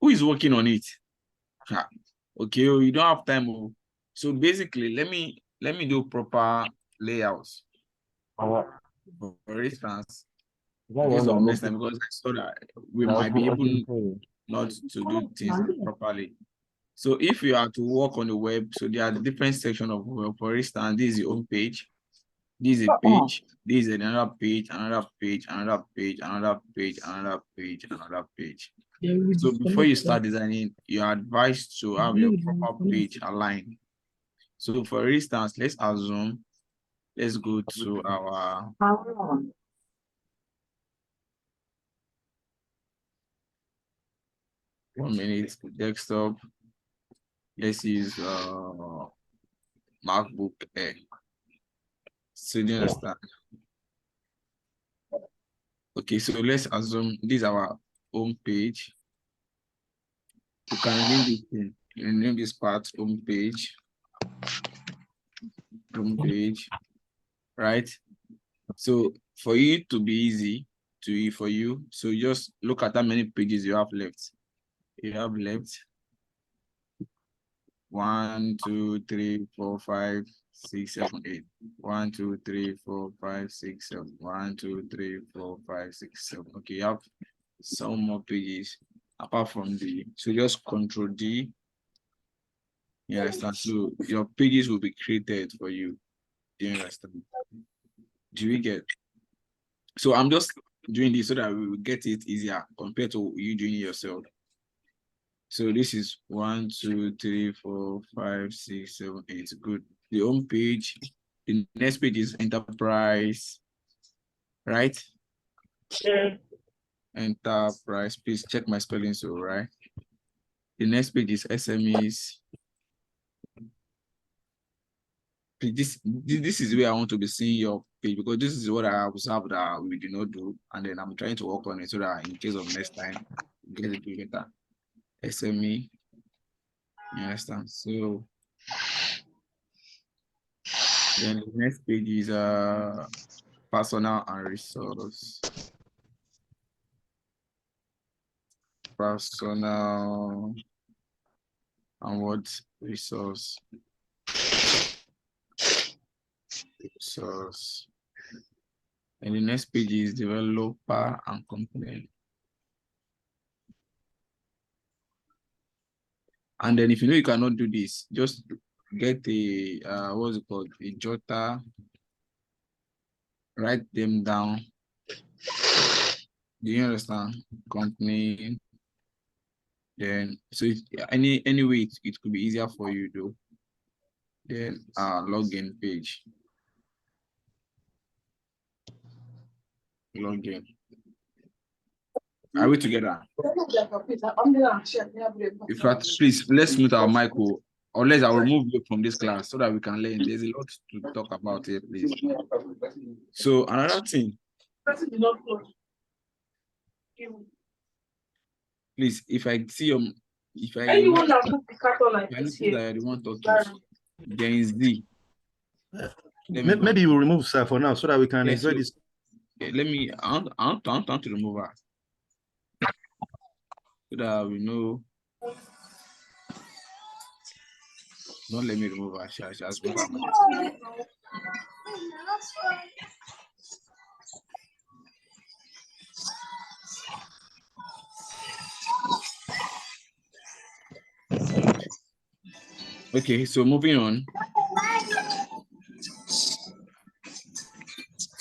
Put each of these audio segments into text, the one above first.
Who is working on it? Okay, you don't have time. So basically, let me do proper layouts. For instance, in case of next time, because I saw that we might be able not to do things properly. So if you are to work on the web, so there are the different sections of web. For instance, this is your home page. This is a page. This is another page, another page, another page, another page, another page, another page. So before you start designing, you are advised to have your proper page aligned. So for instance, let's assume, let's go to our desktop. Let's use MacBook Air. So do you understand? Okay, so let's assume this is our home page. You can name this thing. You name this part home page, right? So for you to be easy for you, so just look at how many pages you have left. You have left 1, 2, 3, 4, 5, 6, 7, 8. 1, 2, 3, 4, 5, 6, 7. 1, 2, 3, 4, 5, 6, 7. Okay, you have some more pages apart from so just Control D. You understand? So your pages will be created for you. Do you understand? Do we get? So I'm just doing this so that we will get it easier compared to you doing it yourself. So this is 1, 2, 3, 4, 5, 6, 7, 8. Good. The home page. The next page is enterprise, right? Yeah. Enterprise. Please check my spelling, so right. The next page is SMEs. This is where I want to be seeing your page, because this is what I observed that we do not do, and then I'm trying to work on it so that in case of next time, get it better. SME, you understand? So then the next page is personal and resource. Personal and what resource? Resource. And the next page is developer and component. And then if you know you cannot do this, just get the what's it called? A jotter, write them down. Do you understand? Company. Then so any way it could be easier for you though. Then login page. Login. Are we together? In fact, please let's mute our mic, unless I will remove you from this class so that we can learn. There's a lot to talk about here, please. So another thing. Please, if I see anyone that put the carton like I this notice here, that you want talking, there is D. Maybe you will remove sir for now so that we can enjoy this. Let me, I want to remove her so that we know. Don't let me remove her. She has moved her. Okay, so moving on.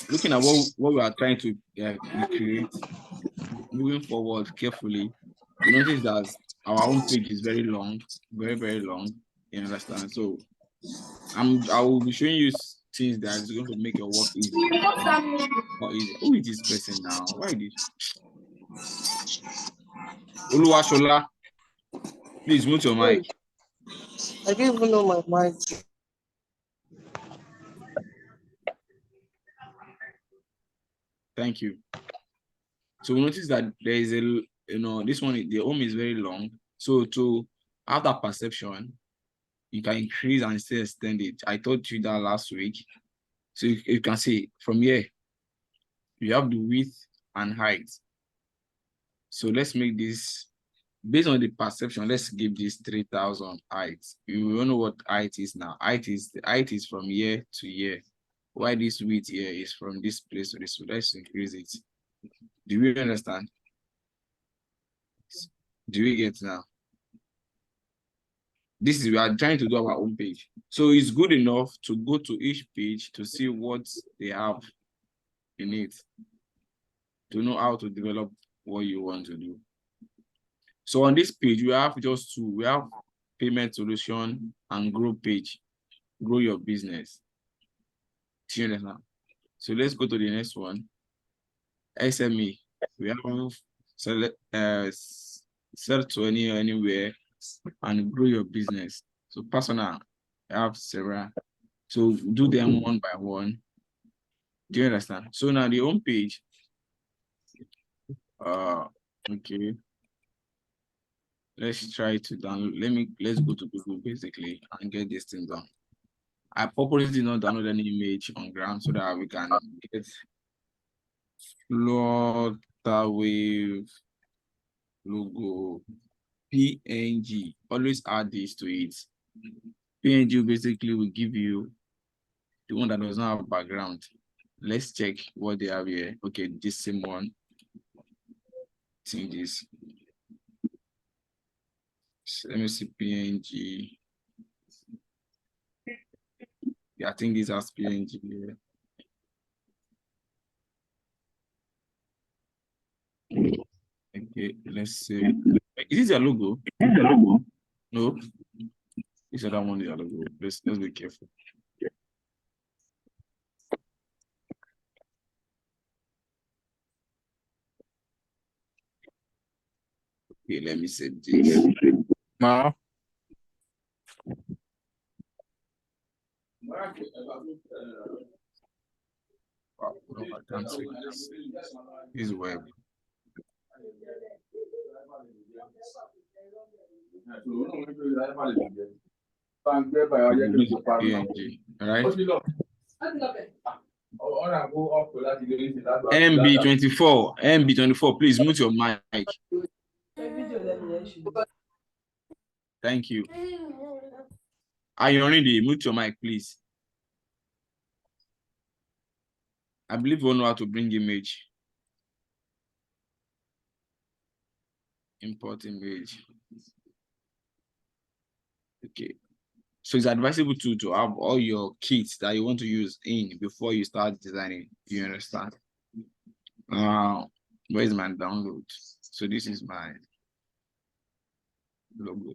Looking at what we are trying to create, moving forward carefully, you notice that our home page is very long, very, very long. You understand? So I will be showing you things that is going to make your work easy. Who is this person now? Why this? Oluwashola, please mute your mic. I don't even know my mic. Thank you. So we notice that there is this one, the home is very long. So to have that perception, you can increase and still extend it. I told you that last week. So you can see from here, you have the width and height. So let's make this based on the perception, let's give this 3,000 height. You don't know what height is now. Height is from year to year. Why this width here is from this place to this. So let's increase it. Do you understand? Do we get now? This is, we are trying to do our own page. So it's good enough to go to each page to see what they have in it, to know how to develop what you want to do. So on this page, we have just two. We have payment solution and grow page, grow your business. Do you understand? So let's go to the next one. SME. We have sell to anywhere and grow your business. So personal, I have several. So do them one by one. Do you understand? So now the home page. Okay. Let's try to download. Let's go to Google basically and get this thing done. I purposely did not download any image on ground so that we can get Flutterwave logo PNG. Always add this to it. PNG basically will give you the one that does not have background. Let's check what they have here. Okay, this same one. See this. So let me see PNG. Yeah, I think this has PNG here. Okay, let's see. Is this your logo? No. This other one is your logo. Let's be careful. Okay, let me set this. Ma. Wow, no, I can't see this. This web. PNG, right? MB24, please mute your mic. Thank you. Ayorinde, mute your mic, please. I believe we know how to bring image. Import image. Okay. So it's advisable to have all your kits that you want to use in before you start designing. You understand? Where is my download? So this is my logo.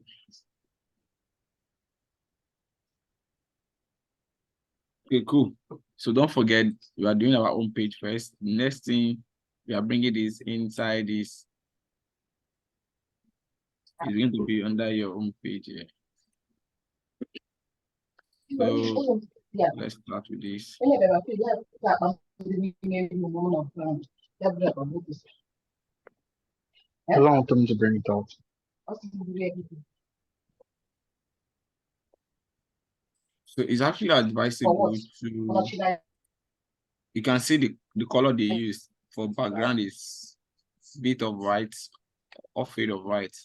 Okay, cool. So don't forget, we are doing our own page first. Next thing, we are bringing this inside this. It's going to be under your own page here. So let's start with this. Allow them to bring it out. So it's actually advisable to, you can see the color they use for background is bit of white or fade of white.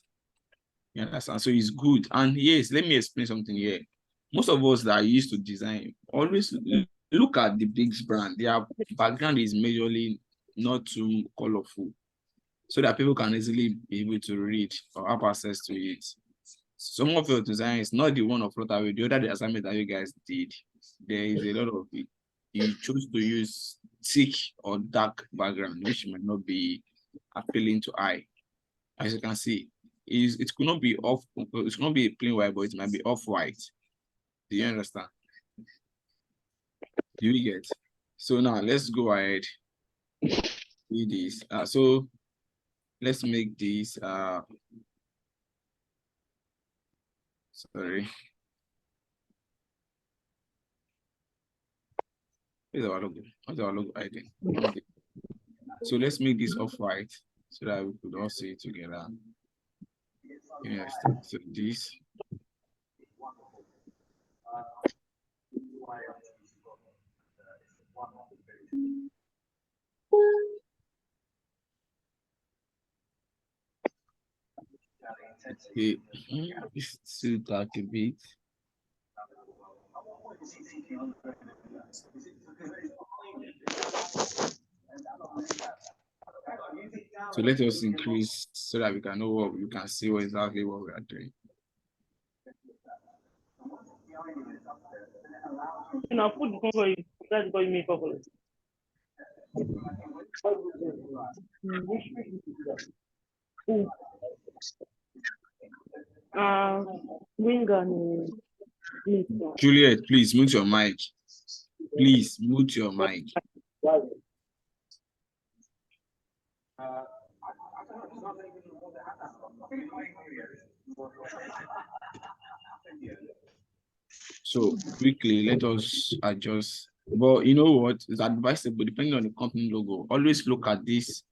You understand? So it's good. And yes, let me explain something here. Most of us that are used to design always look at the big brand. Their background is majorly not too colorful, so that people can easily be able to read or have access to it. Some of your design is not the one of Flutterwave. The other assignment that you guys did, there is a lot of it. You choose to use thick or dark background, which might not be appealing to eye. As you can see, it could not be off. It could not be plain white, but it might be off white. Do you understand? Do you get? So now let's go ahead. Do this. So let's make this. Sorry. Where's our logo? What's our logo ID? Okay. So let's make this off white so that we could all see it together. Yes. So this. Okay, it's too dark a bit. So let us increase so that we can know what we can see exactly what we are doing. And I'll put the phone for you. That's what you make up for it. Winger. Juliet, please mute your mic. Please mute your mic. So quickly, let us adjust. But you know what? It's advisable, depending on the company logo. Always look at this,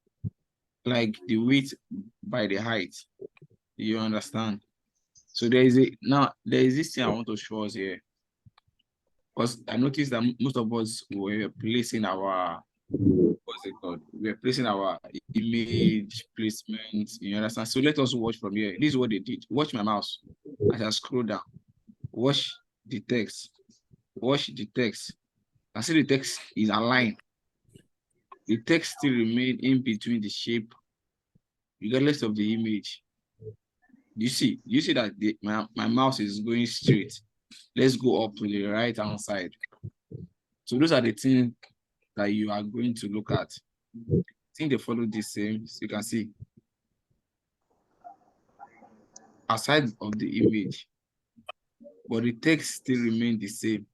like the width by the height. You understand? So there is this thing I want to show us here. Because I noticed that most of us were placing our what's it called? We're placing our image placement. You understand? So let us watch from here. This is what they did. Watch my mouse as I scroll down. Watch the text. Watch the text. I see the text is aligned. The text still remain in between the shape, regardless of the image. You see that my mouse is going straight. Let's go up to the right hand side. So those are the things that you are going to look at. I think they follow the same. So you can see aside of the image, but the text still remain the same.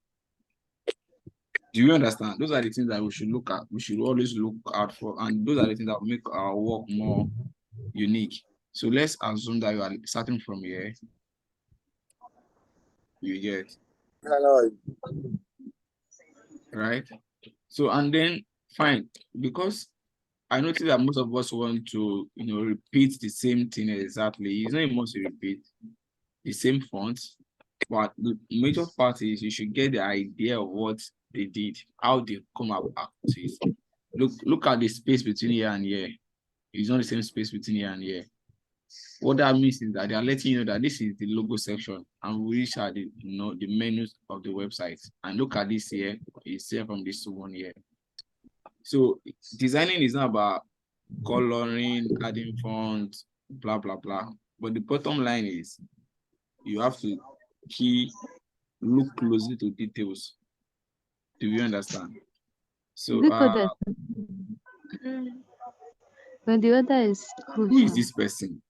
Do you understand? Those are the things that we should look at. We should always look out for, and those are the things that will make our work more unique. So let's assume that you are starting from here. You get right. So and then fine, because I noticed that most of us want to repeat the same thing exactly. It's not must repeat the same font, but the major part is you should get the idea of what they did, how they come up to it. Look at the space between here and here. It's not the same space between here and here. What that means is that they are letting you know that this is the logo section, and which are the the menus of the website. And look at this here. It's here from this one here. So designing is not about coloring, adding fonts, blah blah blah. But the bottom line is you have to look closely to details. Do you understand? So when the other is who is this person?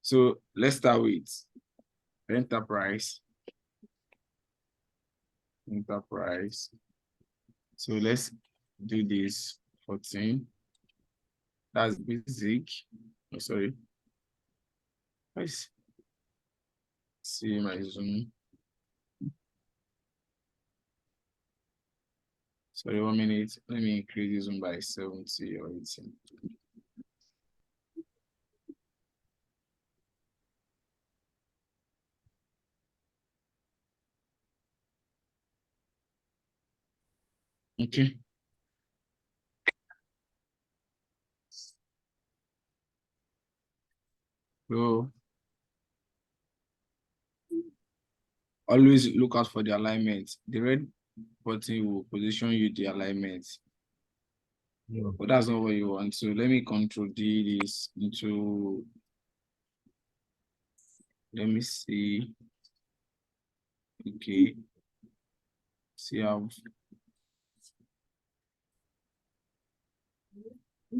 So let's start with enterprise. So let's do this 14. That's basic. Oh, sorry. Let's see my zoom. Sorry, 1 minute. Let me increase the zoom by 70 or 80. Okay. So always look out for the alignment. The red button will position you the alignment. Yeah. But that's not what you want. So let me control D this into, let me see. Okay. See how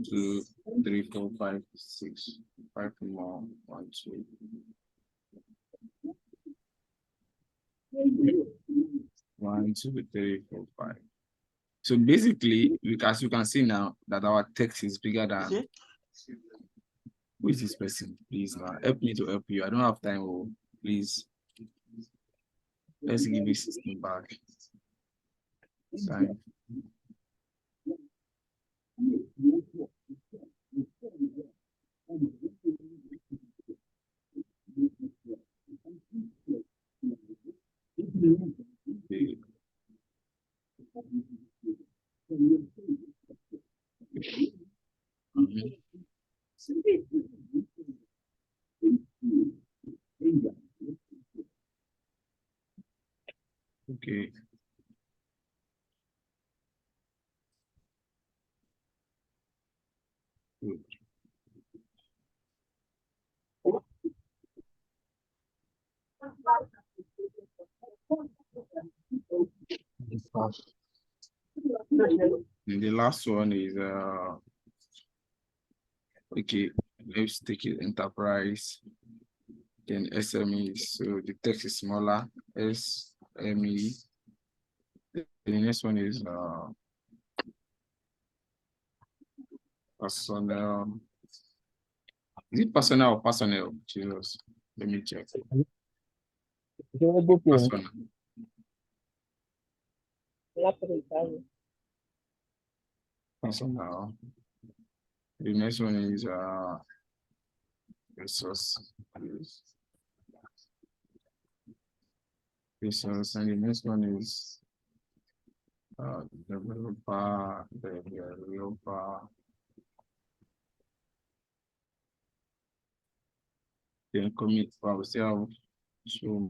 2, 3, 4, 5, 6, 5 more, 1, 2. 1, 2, 3, 4, 5. So basically, as you can see now that our text is bigger than. Who is this person? Please, now help me to help you. I don't have time. Oh, please. Let's give this system back. Sorry. Good. And the last one is okay, let's take it enterprise, then SME. So the text is smaller, SME. The next one is personnel. Is it personnel or personnel? Jesus, let me check. Personnel. Personnel. The next one is resource. Resource, and the next one is developer, then commit for ourselves. So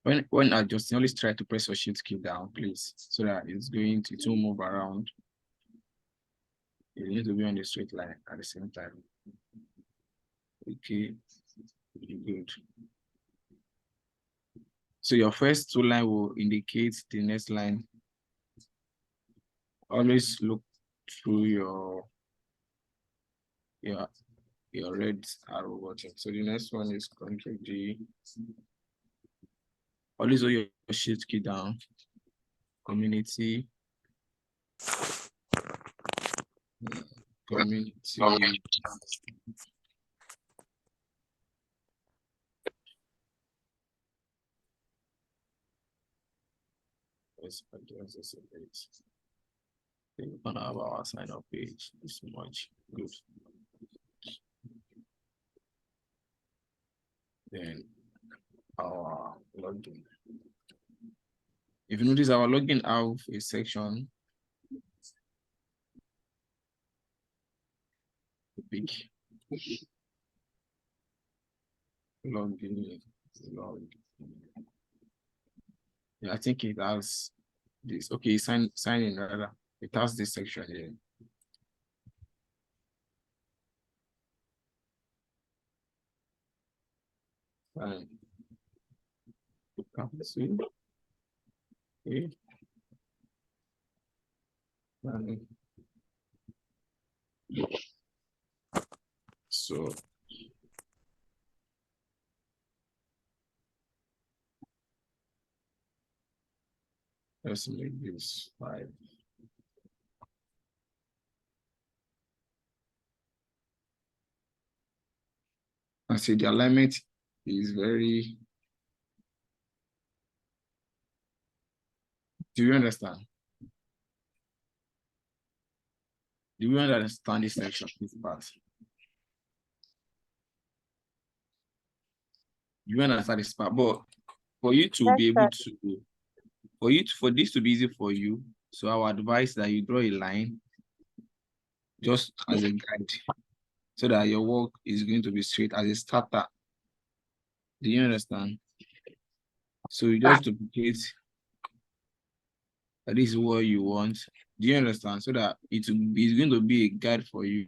when adjusting, always try to press your shift key down, please, so that it will move around. You need to be on the straight line at the same time. Okay, good. So your first two lines will indicate the next line. Always look through your red arrow button. So the next one is Ctrl G. Always hold your shift key down. Community. Let's address this a bit. We're gonna have our sign up page this much. Good. Then our login. If you notice, our login have a section. Big login. Yeah, I think it has this. Okay, sign in rather. It has this section here. Okay. So let's make this 5. I see the alignment is very. Do you understand? Do you understand this section, this part? You understand this part, but for you to be able to, for this to be easy for you, so I would advise that you draw a line just as a guide, so that your work is going to be straight as a starter. Do you understand? So you just duplicate that this is what you want. Do you understand? So that it's going to be a guide for you.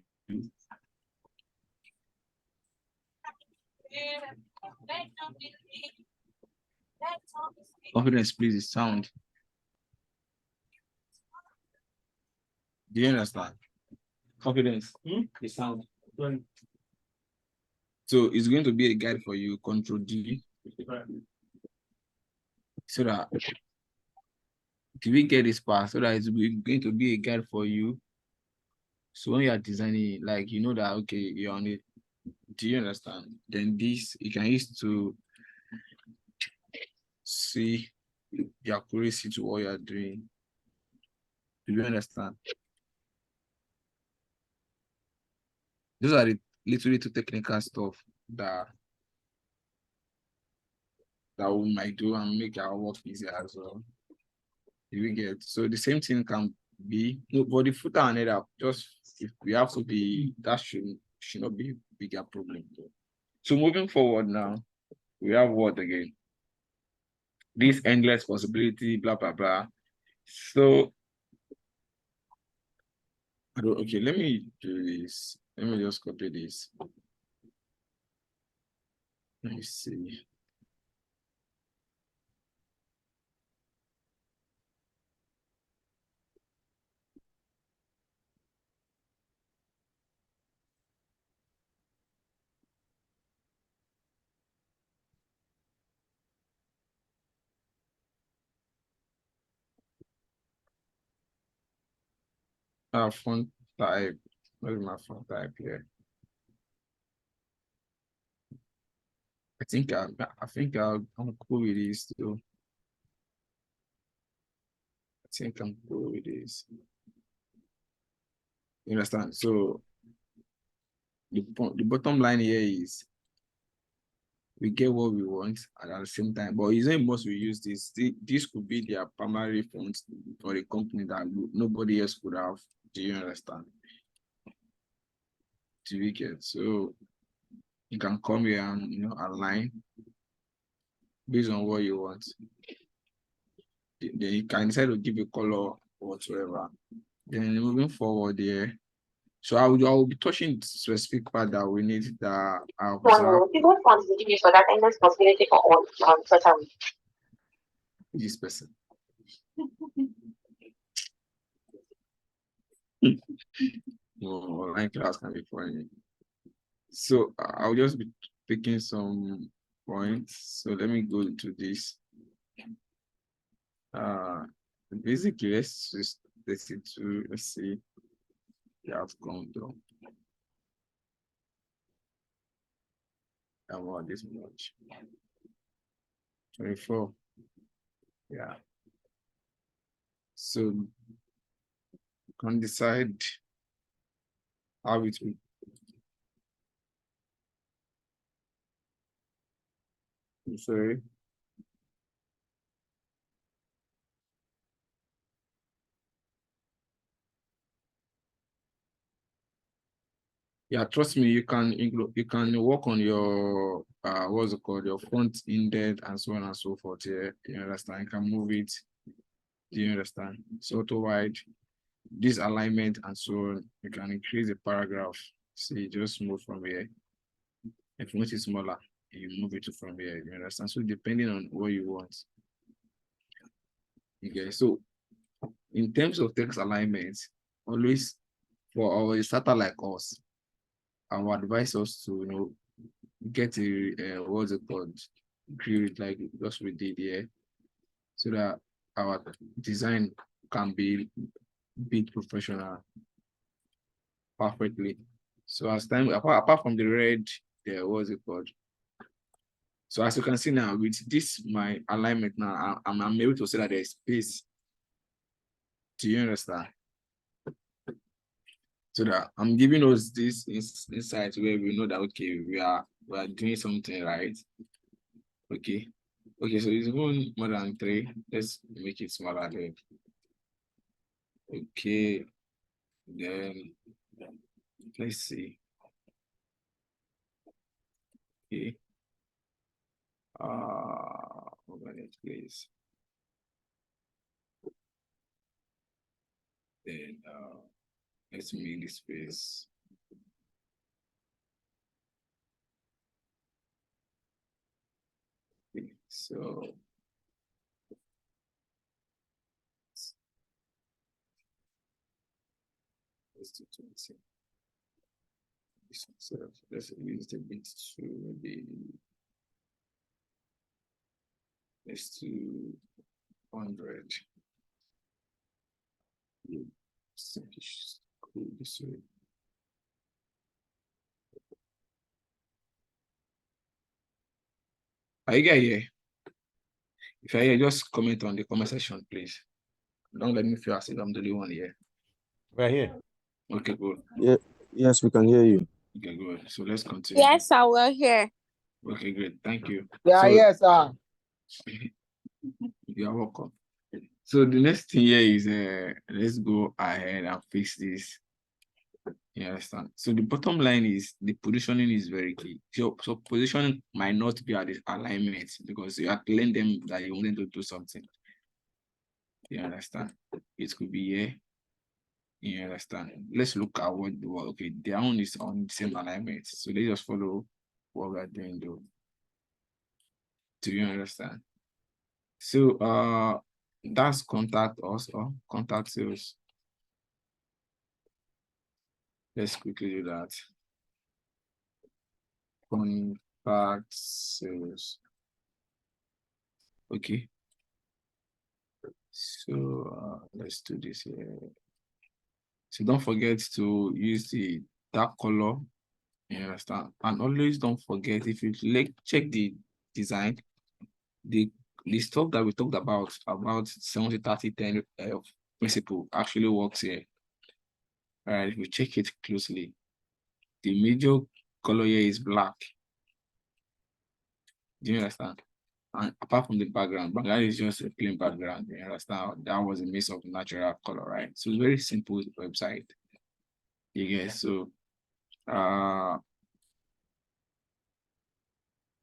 Confidence, please, the sound. Do you understand? Confidence, the sound. So it's going to be a guide for you, Ctrl D. So that we get this part, so that it's going to be a guide for you. So when you are designing, like, you know that, okay, you're on it. Do you understand? Then this, you can use to see the accuracy to what you are doing. Do you understand? Those are the literally two technical stuff that we might do and make our work easier as well. You get, so the same thing can be, no, but the footer and header, just if we have to be, that should not be a bigger problem. So moving forward now, we have what again? This endless possibility, blah blah blah. So Okay, let me do this. Let me just copy this. Let me see. Font type. What is my font type here? I think I'm cool with this too. I think I'm cool with this. You understand? So the bottom line here is we get what we want and at the same time, but isn't most we use this. This could be their primary font for a company that nobody else could have. Do you understand? Do we get? So you can come here and align based on what you want. Then you can decide to give a color whatsoever. Then moving forward here. So I will be touching specific part that we need that are observed. People want to use for that and responsibility for all such a This person. No, online class can be funny. So I'll just be picking some points. So let me go to this. Basically, let's just let's see the outcome though. About this much. 24. Yeah. So you can decide how it will. I'm sorry. Yeah, trust me, you can work on your what's it called, your front indent and so on and so forth here. You understand? You can move it. Do you understand? So auto wide, this alignment and so on. You can increase the paragraph. See, just move from here. If you want it smaller, you move it from here. You understand? So depending on what you want. Okay, so in terms of text alignment, always for our starter like us, I would advise us to get a what's it called, grid like just we did here, so that our design can be professional perfectly. So as time apart from the red, there was it called. So as you can see now with this my alignment now, I'm able to say that there's space. Do you understand? So that I'm giving us this insight where we know that okay, we are doing something right. Okay. Okay, so it's even more than 3. Let's make it smaller then. Okay. Then let's see. Okay. Organize please. Then let's make the space. Okay, so let's do 20. So let's use the bit to the let's do 100. Cool this way. Are you guys here? If you're here, just comment on the comment section, please. Don't let me feel as if I'm the only one here. We're here. Okay, good. Yeah, yes, we can hear you. Okay, good. So let's continue. Yes, I will hear. Okay, great. Thank you. Yeah, So, yes, sir. You're welcome. So the next thing here is let's go ahead and fix this. You understand? So the bottom line is the positioning is very key. So positioning might not be at the alignment because you are telling them that you want them to do something. You understand? It could be here. You understand? Let's look at what the work. Okay, their own is on the same alignment. So they just follow what we're doing though. Do you understand? So that's contact us or contact sales. Let's quickly do that. Contact sales. Okay. So let's do this here. So don't forget to use the dark color. You understand? And always don't forget, if you check the design, the stuff that we talked about 70-30-10 principle actually works here. All right, if you check it closely, the major color here is black. Do you understand? And apart from the background is just a plain background. You understand? That was a mix of natural color, right? So it's very simple website. You guys, so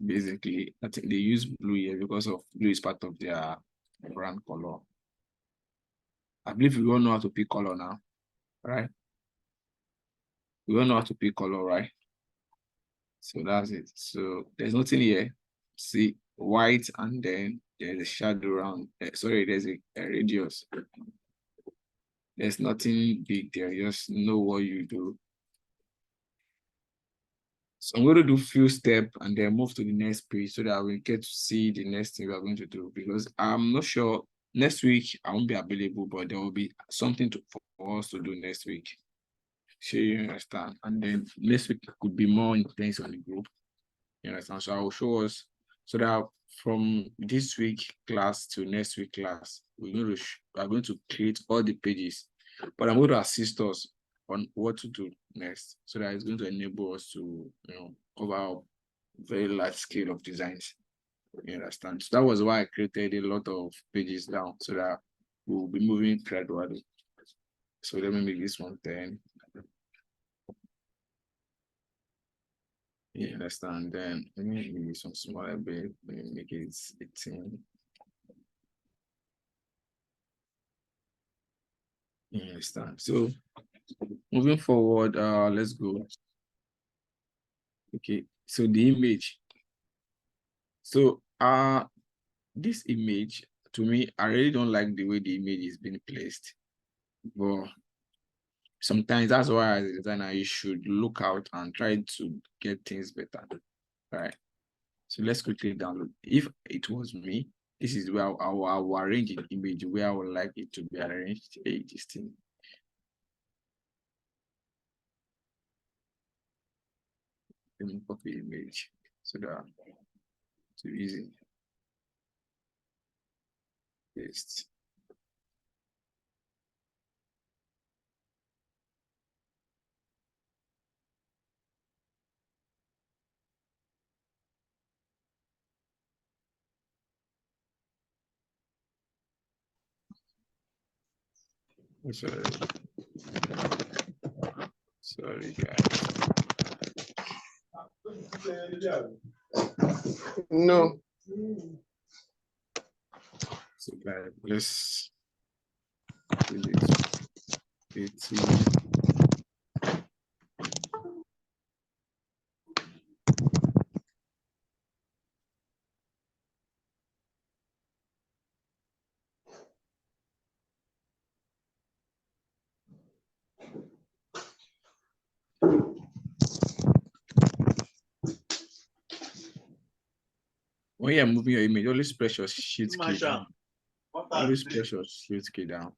basically, I think they use blue here because of blue is part of their brand color. I believe we all know how to pick color now, right? We all know how to pick color, right? So that's it. So there's nothing here. See, white, and then there's a shadow around. Sorry, there's a radius. There's nothing big there. Just know what you do. So I'm going to do few steps and then move to the next page so that we get to see the next thing we are going to do, because I'm not sure next week I won't be available, but there will be something for us to do next week. So you understand? And then next week could be more intense on the group. You understand? So I will show us so that from this week class to next week class, we are going to create all the pages, but I'm going to assist us on what to do next, so that it's going to enable us to, cover a very large scale of designs. You understand? So that was why I created a lot of pages down, so that we'll be moving gradually. So let me make this one 10. You understand? Then let me give you some smaller bit. Let me make it 18. You understand? So moving forward, let's go. Okay, so the image. So this image, to me, I really don't like the way the image is being placed. But sometimes that's why as a designer you should look out and try to get things better. Right. So let's quickly download. If it was me, this is where I will arrange an image where I would like it to be arranged. This thing. Let me copy image so that it's easy. Paste. Sorry guys. No. So guys, let's do this. 18. When you're moving your image, always press your shift key down. Always press your shift key down.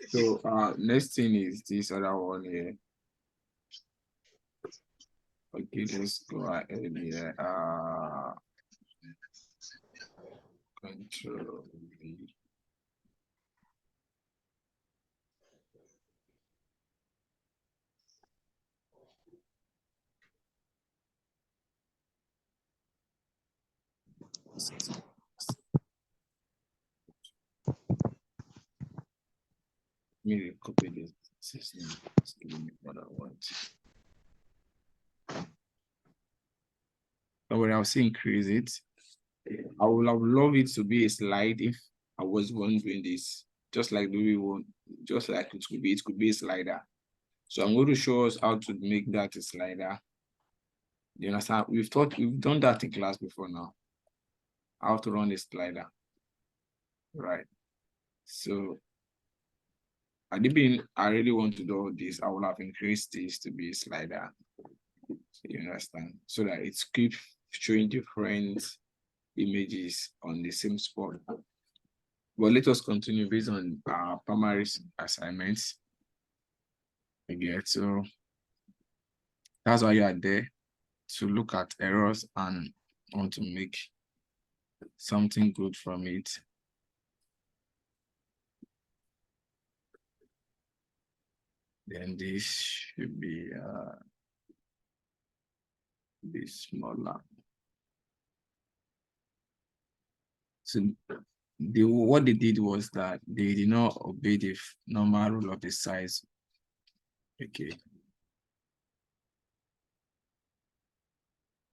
So next thing is this other one here. Okay, let's go ahead here. Control V. Maybe copy this system. Give me what I want. But when I was increase it, I would have loved it to be a slide if I was one doing this. just like the way we want, just like it could be a slider. So I'm going to show us how to make that a slider. You understand? We've done that in class before now. How to run a slider. Right. So I really want to do this, I will have increased this to be a slider. You understand? So that it keeps showing different images on the same spot. But let us continue based on our primary assignments. Again, so that's why you are there, to look at errors and want to make something good from it. Then this should be smaller. So what they did was that they did not obey the normal rule of the size. Okay.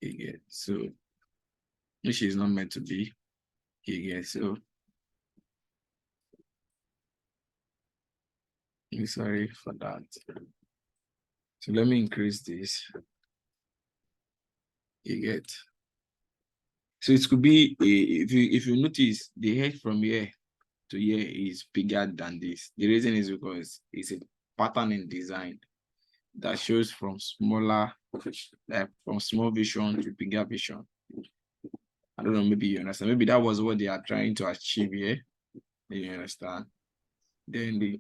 Again, so which is not meant to be. Again, so I'm sorry for that. So let me increase this. You get. So it could be if you notice the head from here to here is bigger than this. The reason is because it's a pattern in design that shows from smaller, from small vision to bigger vision. I don't know, maybe you understand. Maybe that was what they are trying to achieve here. You understand? Then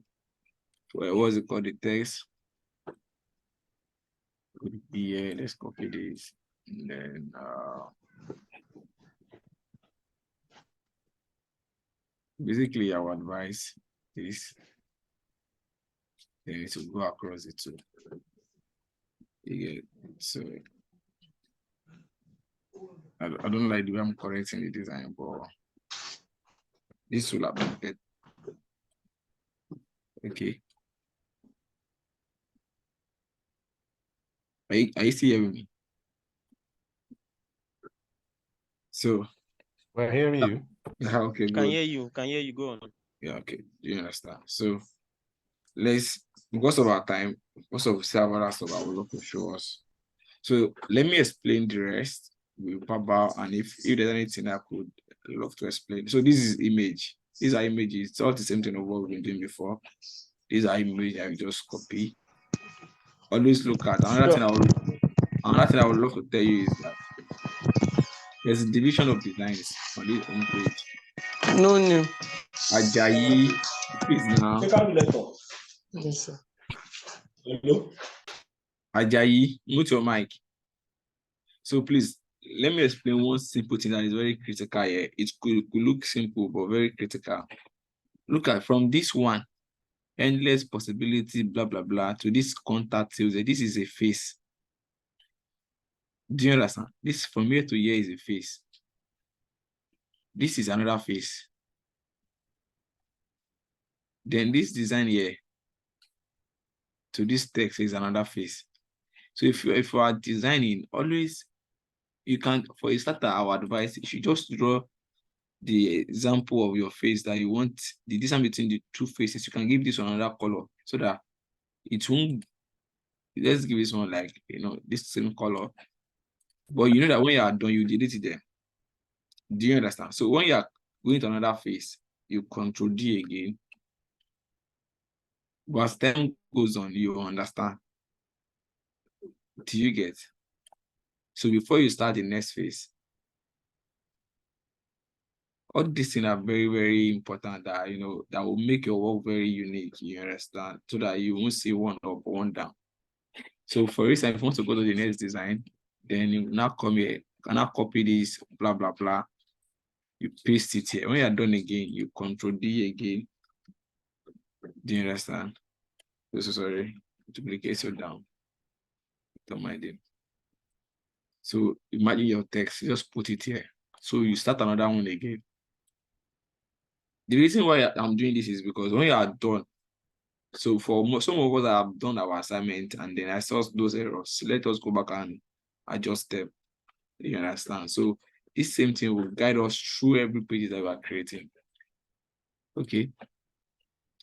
what's it called? The text could be here. Let's copy this. And then basically our advice is to go across the two. Yeah, so I don't like the way I'm correcting the design, but this will have been good. Okay. Are you still hearing me? So We're hearing you. okay, good. Can hear you, go on. Yeah, okay. Do you understand? So because of our time, because of several stuff I would love to show us. So let me explain the rest with Papa, and if there's anything I could love to explain. So this is image. These are images. It's all the same thing of what we've been doing before. These are images I just copy. Always look at another thing I would love to tell you is that there's a division of designs on this homepage. No new. Ajayi, please now. Yes, sir. Ajayi, mute your mic. So please, let me explain one simple thing that is very critical here. It could look simple, but very critical. Look at from this one, endless possibility, blah, blah, blah, to this contact user. This is a face. Do you understand? This from here to here is a face. This is another face. Then this design here to this text is another face. So if you are designing, always you can, for a starter, our advice, you should just draw the example of your face that you want, the distance between the two faces. You can give this one another color so that it won't, let's give this one like, this same color. But you know that when you are done, you delete them. Do you understand? So when you are going to another face, you Control D again. But as time goes on, you understand. Do you get? So before you start the next phase, all these things are very, very important that, that will make your work very unique, you understand? So that you won't see one up, one down. So for instance, if you want to go to the next design, then you now come here, you can now copy this, blah, blah, blah. You paste it here. When you're done again, you Control D again. Do you understand? So sorry, duplicate it down. Don't mind it. So imagine your text, just put it here. So you start another one again. The reason why I'm doing this is because when you are done, so for some of us that have done our assignment and then I saw those errors, let us go back and adjust them. You understand? So this same thing will guide us through every page that we are creating. Okay.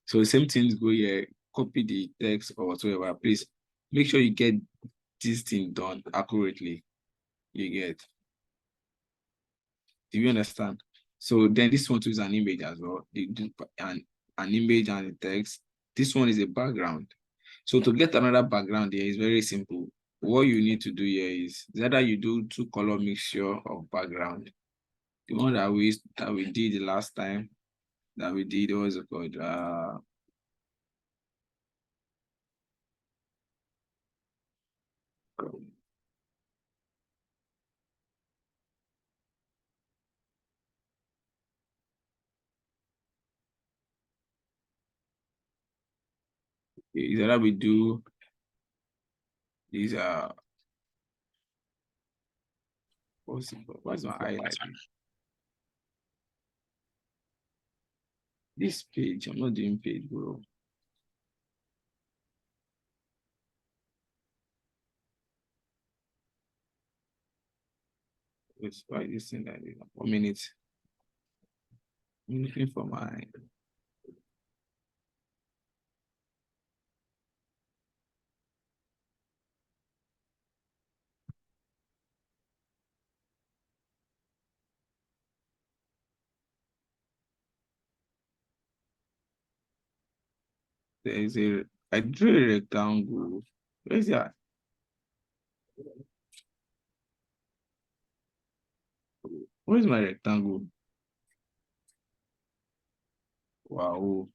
So the same things go here, copy the text or whatever. Please make sure you get this thing done accurately. You get. Do you understand? So then this one too is an image as well. An image and a text. This one is a background. So to get another background here is very simple. What you need to do here is either you do 2-color mixture of background. The one that we did the last time that we did, what was it called? Is that we do these what's my highlight? This page, I'm not doing page, bro. Let's try this thing like this. 1 minute. I'm looking for my I drew a rectangle. Where is that? Where is my rectangle? Wow.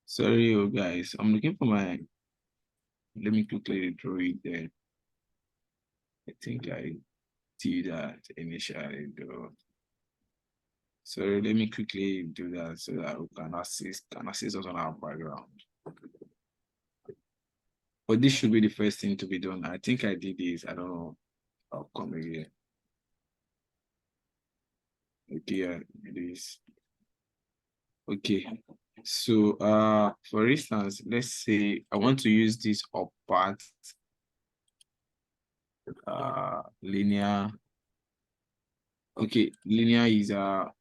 Sorry, you guys. I'm looking for my. Let me quickly draw it there. I think I did that initially, though. Sorry, let me quickly do that so that we can assist us on our background. But this should be the first thing to be done. I think I did this. I don't know. I'll come again. Okay, it is. Okay. So for instance, let's say I want to use this up part linear. Okay, linear is a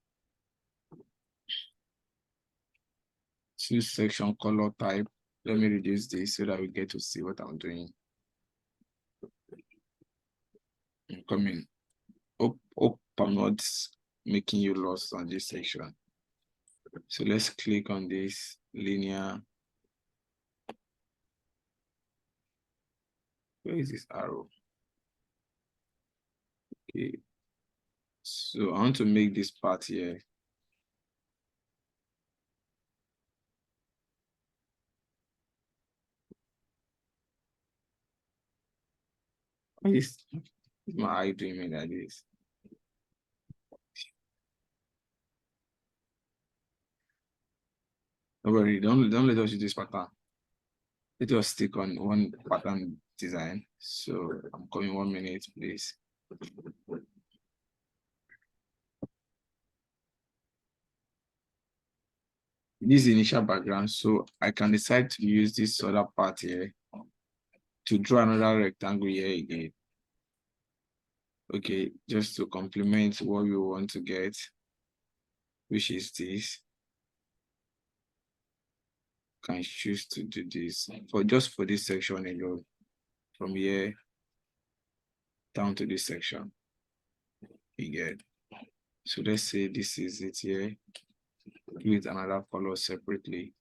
2-section color type. Let me reduce this so that we get to see what I'm doing. I'm coming. Hope I'm not making you lost on this section. So let's click on this linear. Where is this arrow? Okay. So I want to make this part here. Why is my eye doing me like this? Don't worry, don't let us use this pattern. Let us stick on one pattern design. So I'm coming 1 minute, please. This initial background, so I can decide to use this other part here to draw another rectangle here again. Okay, just to complement what we want to get, which is this. Can choose to do this for just for this section alone, from here down to this section. You get. So let's say this is it here. Give it another color separately.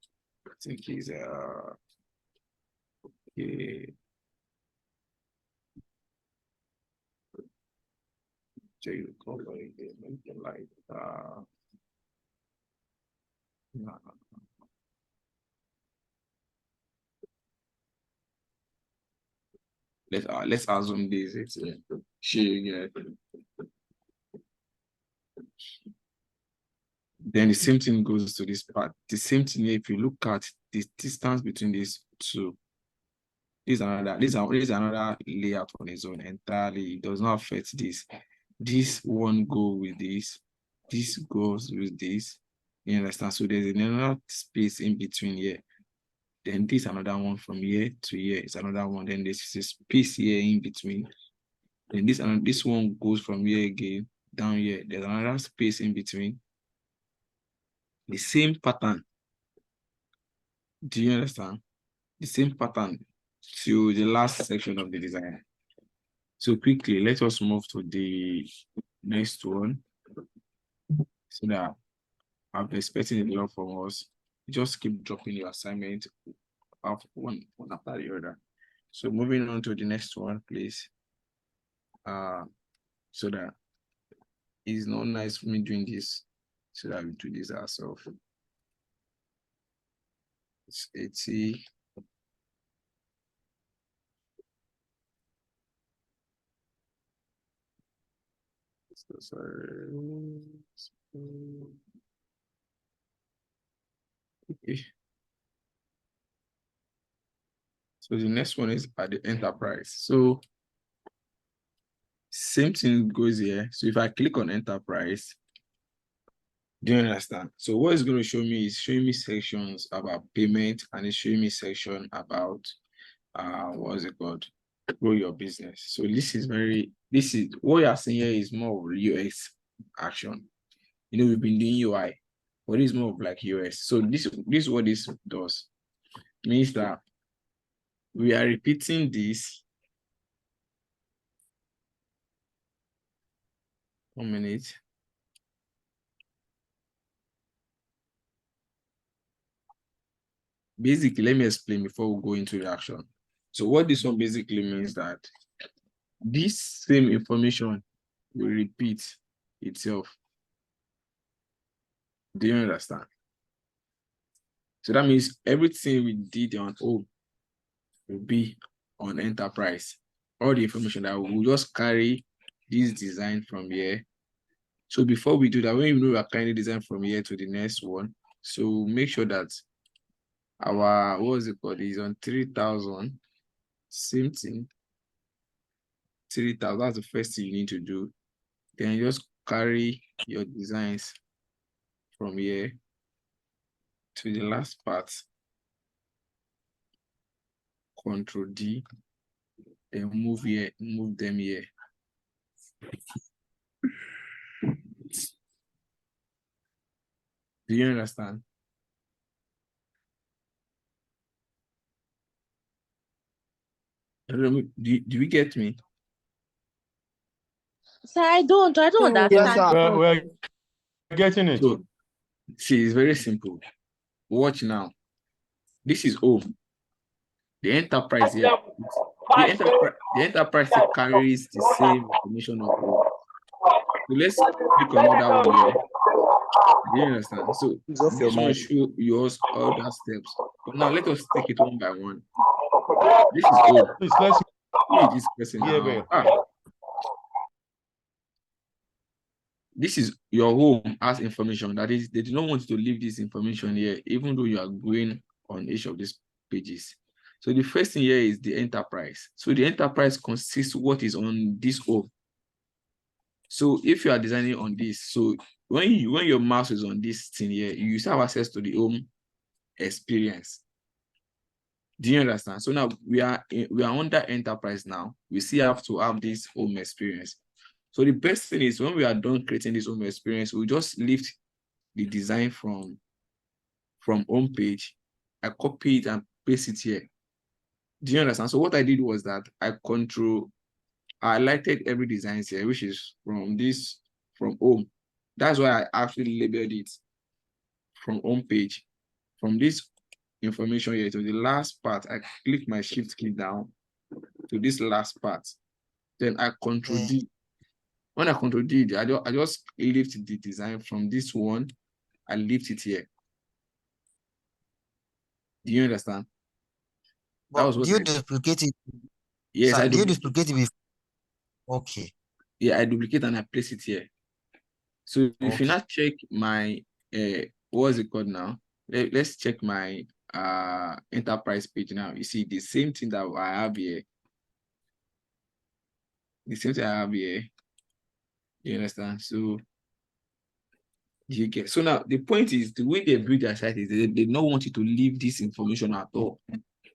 I think is okay. Check the color again. Make the light let's assume this it's shade. Then the same thing goes to this part. The same thing here, if you look at the distance between these two, this is another layout on its own entirely. It does not affect this. This one go with this. This goes with this. You understand? So there's another space in between here. Then this another one from here to here is another one. Then there's a space here in between. Then this one goes from here again down here, there's another space in between. The same pattern. Do you understand? The same pattern to the last section of the design. So quickly, let us move to the next one. So that I'm expecting a lot from us. Just keep dropping your assignment one after the other. So moving on to the next one, please. So that it's not nice for me doing this. So that we do this ourselves. It's 80. So sorry. Okay. So the next one is at the enterprise. So same thing goes here. So if I click on enterprise, do you understand? So what it's going to show me is showing me sections about payment, and it's showing me section about what is it called? Grow your business. So this is what you're seeing here is more of UX action. You know, we've been doing UI, but it's more of like UX. So this is what this does. It means that we are repeating this. 1 minute. Basically, let me explain before we go into the action. So what this one basically means that this same information will repeat itself. Do you understand? So that means everything we did on home will be on enterprise. All the information that we'll just carry this design from here. So before we do that, when you know we are carrying the design from here to the next one, so make sure that our, what is it called, is on 3,000. Same thing. 3,000, that's the first thing you need to do. Then you just carry your designs from here to the last part. Control D, and move them here. Do you understand? Do we get me? Sir, I don't understand. Yes, sir. We're getting it. So, see, it's very simple. Watch now. This is home. The enterprise here. The enterprise carries the same information of home. So let's click on that one here. Do you understand? So It's off your this one mic. show you all the steps. But now let us take it one by one. This is home. Please, let's Who is this person hear now? well. This is your home as information. That is, they do not want you to leave this information here, even though you are going on each of these pages. So the first thing here is the enterprise. So the enterprise consists of what is on this home. So if you are designing on this, so when your mouse is on this thing here, you still have access to the home experience. Do you understand? So now we are under enterprise now. We still have to have this home experience. So the best thing is when we are done creating this home experience, we just lift the design from home page. I copy it and paste it here. Do you understand? So what I did was that I highlighted every design here, which is from home. That's why I actually labeled it from home page. From this information here to the last part, I click my shift key down to this last part. Then I control D. When I control D, I just lift the design from this one. I lift it here. Do you understand? That was what do you duplicate it? Yes, Sir, I do you duplicate. duplicate it before? Okay. Yeah, I duplicate and I place it here. So if you Okay. not check my what is it called now? Let's check my enterprise page now. You see the same thing that I have here. The same thing I have here. You understand? So you get, so now the point is the way they build their site is they don't want you to leave this information at all.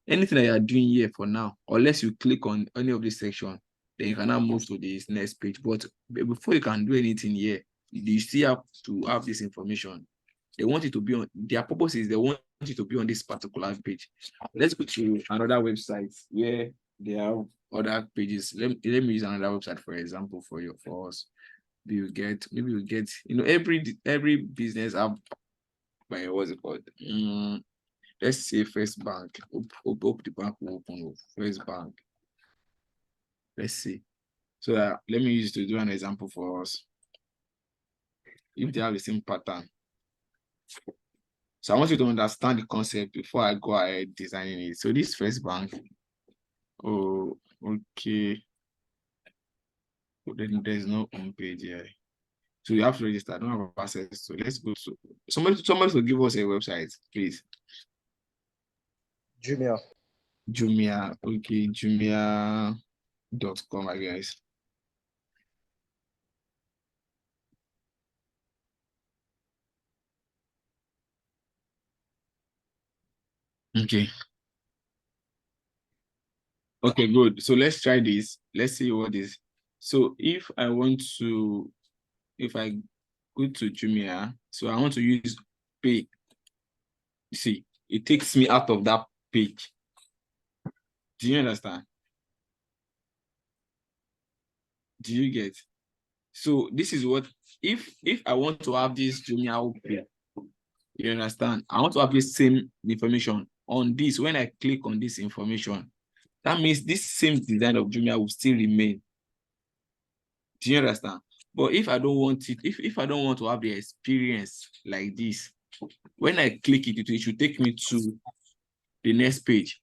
Anything that you are doing here for now, unless you click on any of this section, then you can now move to this next page. But before you can do anything here, you still have to have this information. They want it to be on, their purpose is they want it to be on this particular page. Let's go to another website where they have other pages. Let me use another website for example for us. Maybe we get, every business have, what's it called? Let's say First Bank. Hope the bank will open up. First Bank. Let's see. So let me use to do an example for us. If they have the same pattern. So I want you to understand the concept before I go ahead designing it. So this First Bank. Oh, okay. Then there's no home page here. So you have to register. I don't have access. So let's go to somebody to give us a website, please. Jumia. Jumia. Okay, Jumia.com, I guess. Okay. Okay, good. So let's try this. Let's see what is. So if I go to Jumia, so I want to use pay. See, it takes me out of that page. Do you understand? Do you get? So this is what, if I want to have this Jumia pay, you understand? I want to have the same information on this. When I click on this information, that means this same design of Jumia will still remain. Do you understand? But if I don't want it, if I don't want to have the experience like this, when I click it, it should take me to the next page.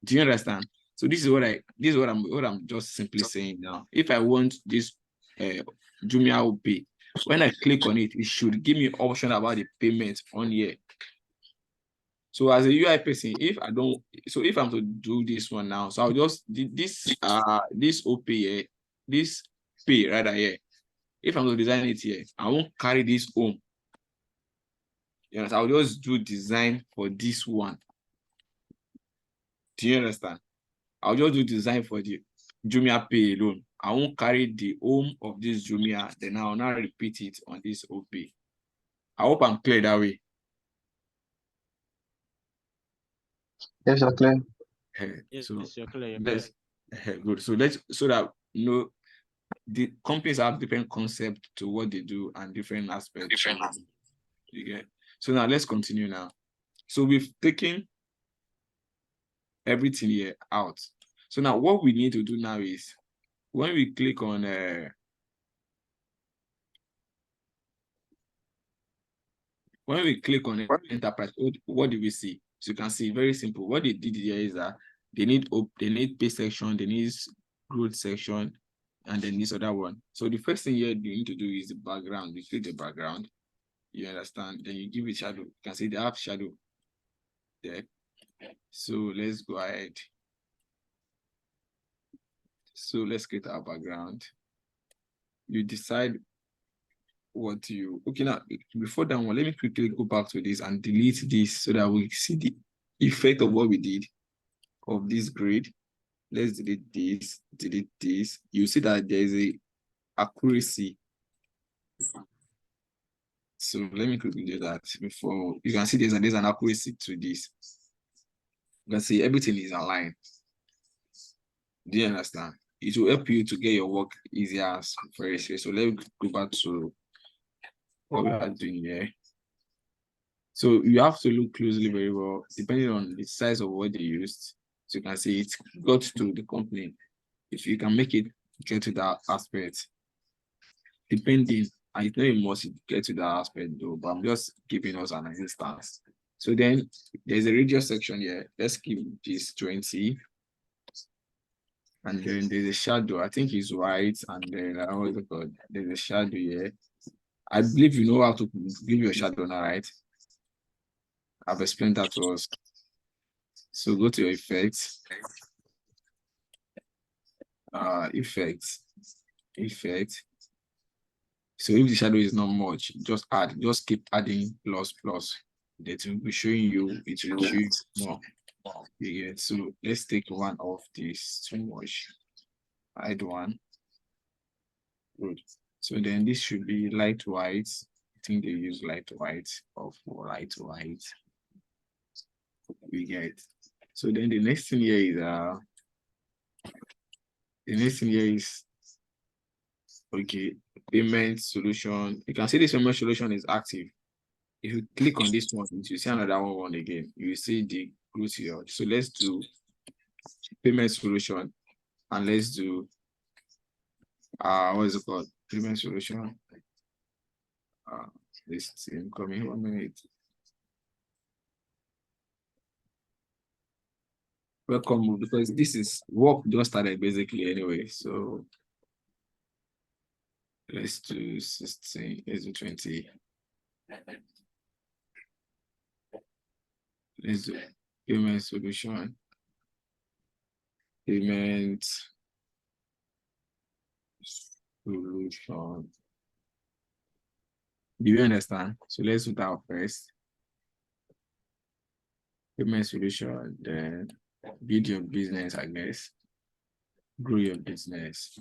Do you understand? So this is what I'm just simply saying now. If I want this Jumia Pay, when I click on it, it should give me option about the payment on here. So as a UI person, if I'm to do this one now, so I'll just this OP here, this pay rather here. If I'm to design it here, I won't carry this home. Yes, I'll just do design for this one. Do you understand? I'll just do design for the Jumia Pay alone. I won't carry the home of this Jumia, then I'll now repeat it on this OP. I hope I'm clear that way. Yes, you're clear. Yes, So you're clear. good. So that the companies have different concepts to what they do and different aspects. You get. So now let's continue now. So we've taken everything here out. So now what we need to do now is when we click on enterprise, what do we see? So you can see very simple. What they did here is that they need pay section, they need growth section, and then this other one. So the first thing here you need to do is the background. You click the background. You understand? Then you give it shadow. You can see they have shadow there. So let's go ahead. So let's create our background. You decide what you, okay, now before that one, let me quickly go back to this and delete this so that we see the effect of what we did of this grid. Let's delete this. You see that there is a accuracy. So let me quickly do that before you can see there's an accuracy to this. You can see everything is aligned. Do you understand? It will help you to get your work easier. Very serious. So let me go back to what we are doing here. So you have to look closely very well, depending on the size of what they used. So you can see it got to the company. If you can make it get to that aspect, depending, I know you must get to that aspect though, but I'm just giving us an instance. So then there's a radius section here. Let's keep this 20. And then there's a shadow. I think it's white, and then what's it called? There's a shadow here. I believe you know how to give your shadow now, right? I've explained that to us. So go to your effects. Effects. So if the shadow is not much, just keep adding plus. That will be showing you, it will show you more. Yeah, so let's take one of these too much. Light one. Good. So then this should be light white. I think they use light white or for light white. We get. So then the next thing here is okay, payment solution. You can see this payment solution is active. If you click on this one, you see another one again. You see the growth here. So let's do payment solution and let's do what is it called? Payment solution. This incoming 1 minute. Welcome, because this is work just started basically anyway. So let's do 16, let's do 20. Let's do payment solution. Payment solution. Do you understand? So let's do that first. Payment solution, then build your business, I guess. Grow your business.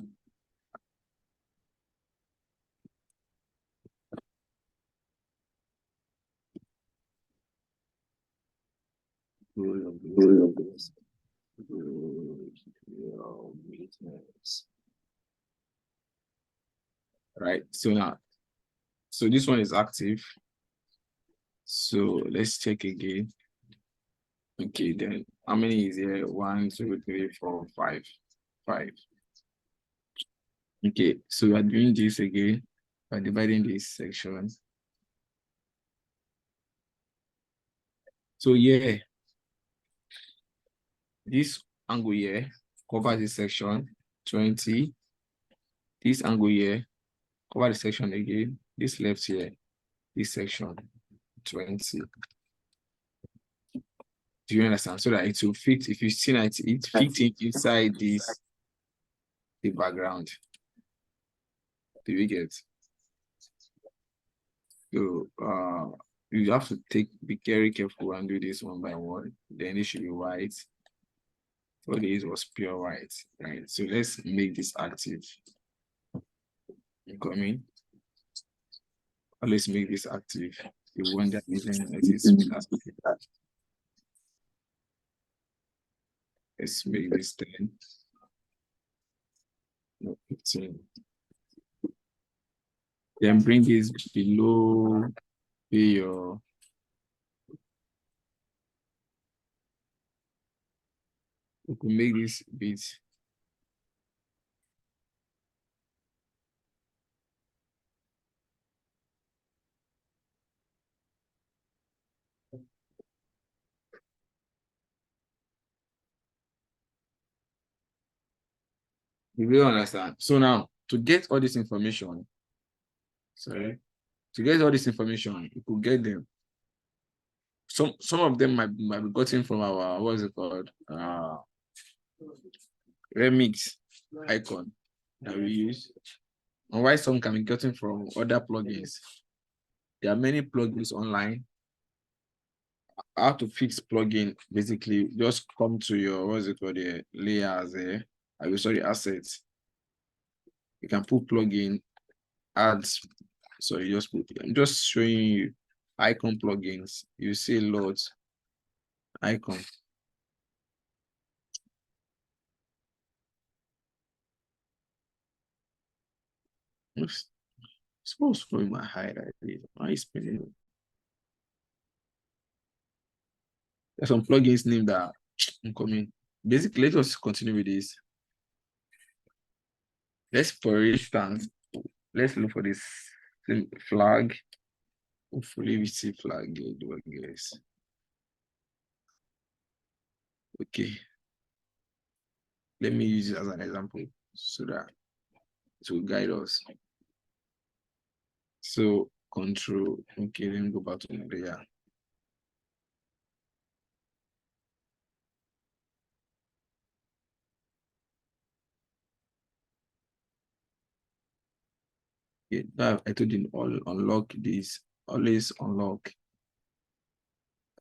Grow your business. Grow your business. Right. So now, so this one is active. So let's check again. Okay, then how many is here? 1, 2, 3, 4, 5. 5. Okay, so we are doing this again by dividing this section. So yeah, this angle here covers this section 20. This angle here cover the section again. This left here, this section 20. Do you understand? So that it will fit. If you see that it fits inside this the background. Do you get? So you have to be very careful and do this one by one. Then it should be white. What it is was pure white, right? So let's make this active. Incoming. Let's make this active. The one that isn't active. Let's make this 10. No, 15. Then bring this below your we can make this bit. You really understand? So now to get all this information, you could get them. Some of them might be gotten from our what is it called? Remix icon that we use. And why some can be gotten from other plugins. There are many plugins online. How to fix plugin, basically just come to your what is it called the layers there. Assets. You can put plugin ads. So you just put, I'm just showing you icon plugins. You see a lot icon. It's supposed to be my highlight. Why is spinning? There's some plugins named that I'm coming. Basically, let us continue with this. Let's, for instance, let's look for this flag. Hopefully, we see flag here, I guess. Okay. Let me use it as an example so that it will guide us. So, control. Okay, let me go back to the layer. Yeah, now I told you all unlock this, always unlock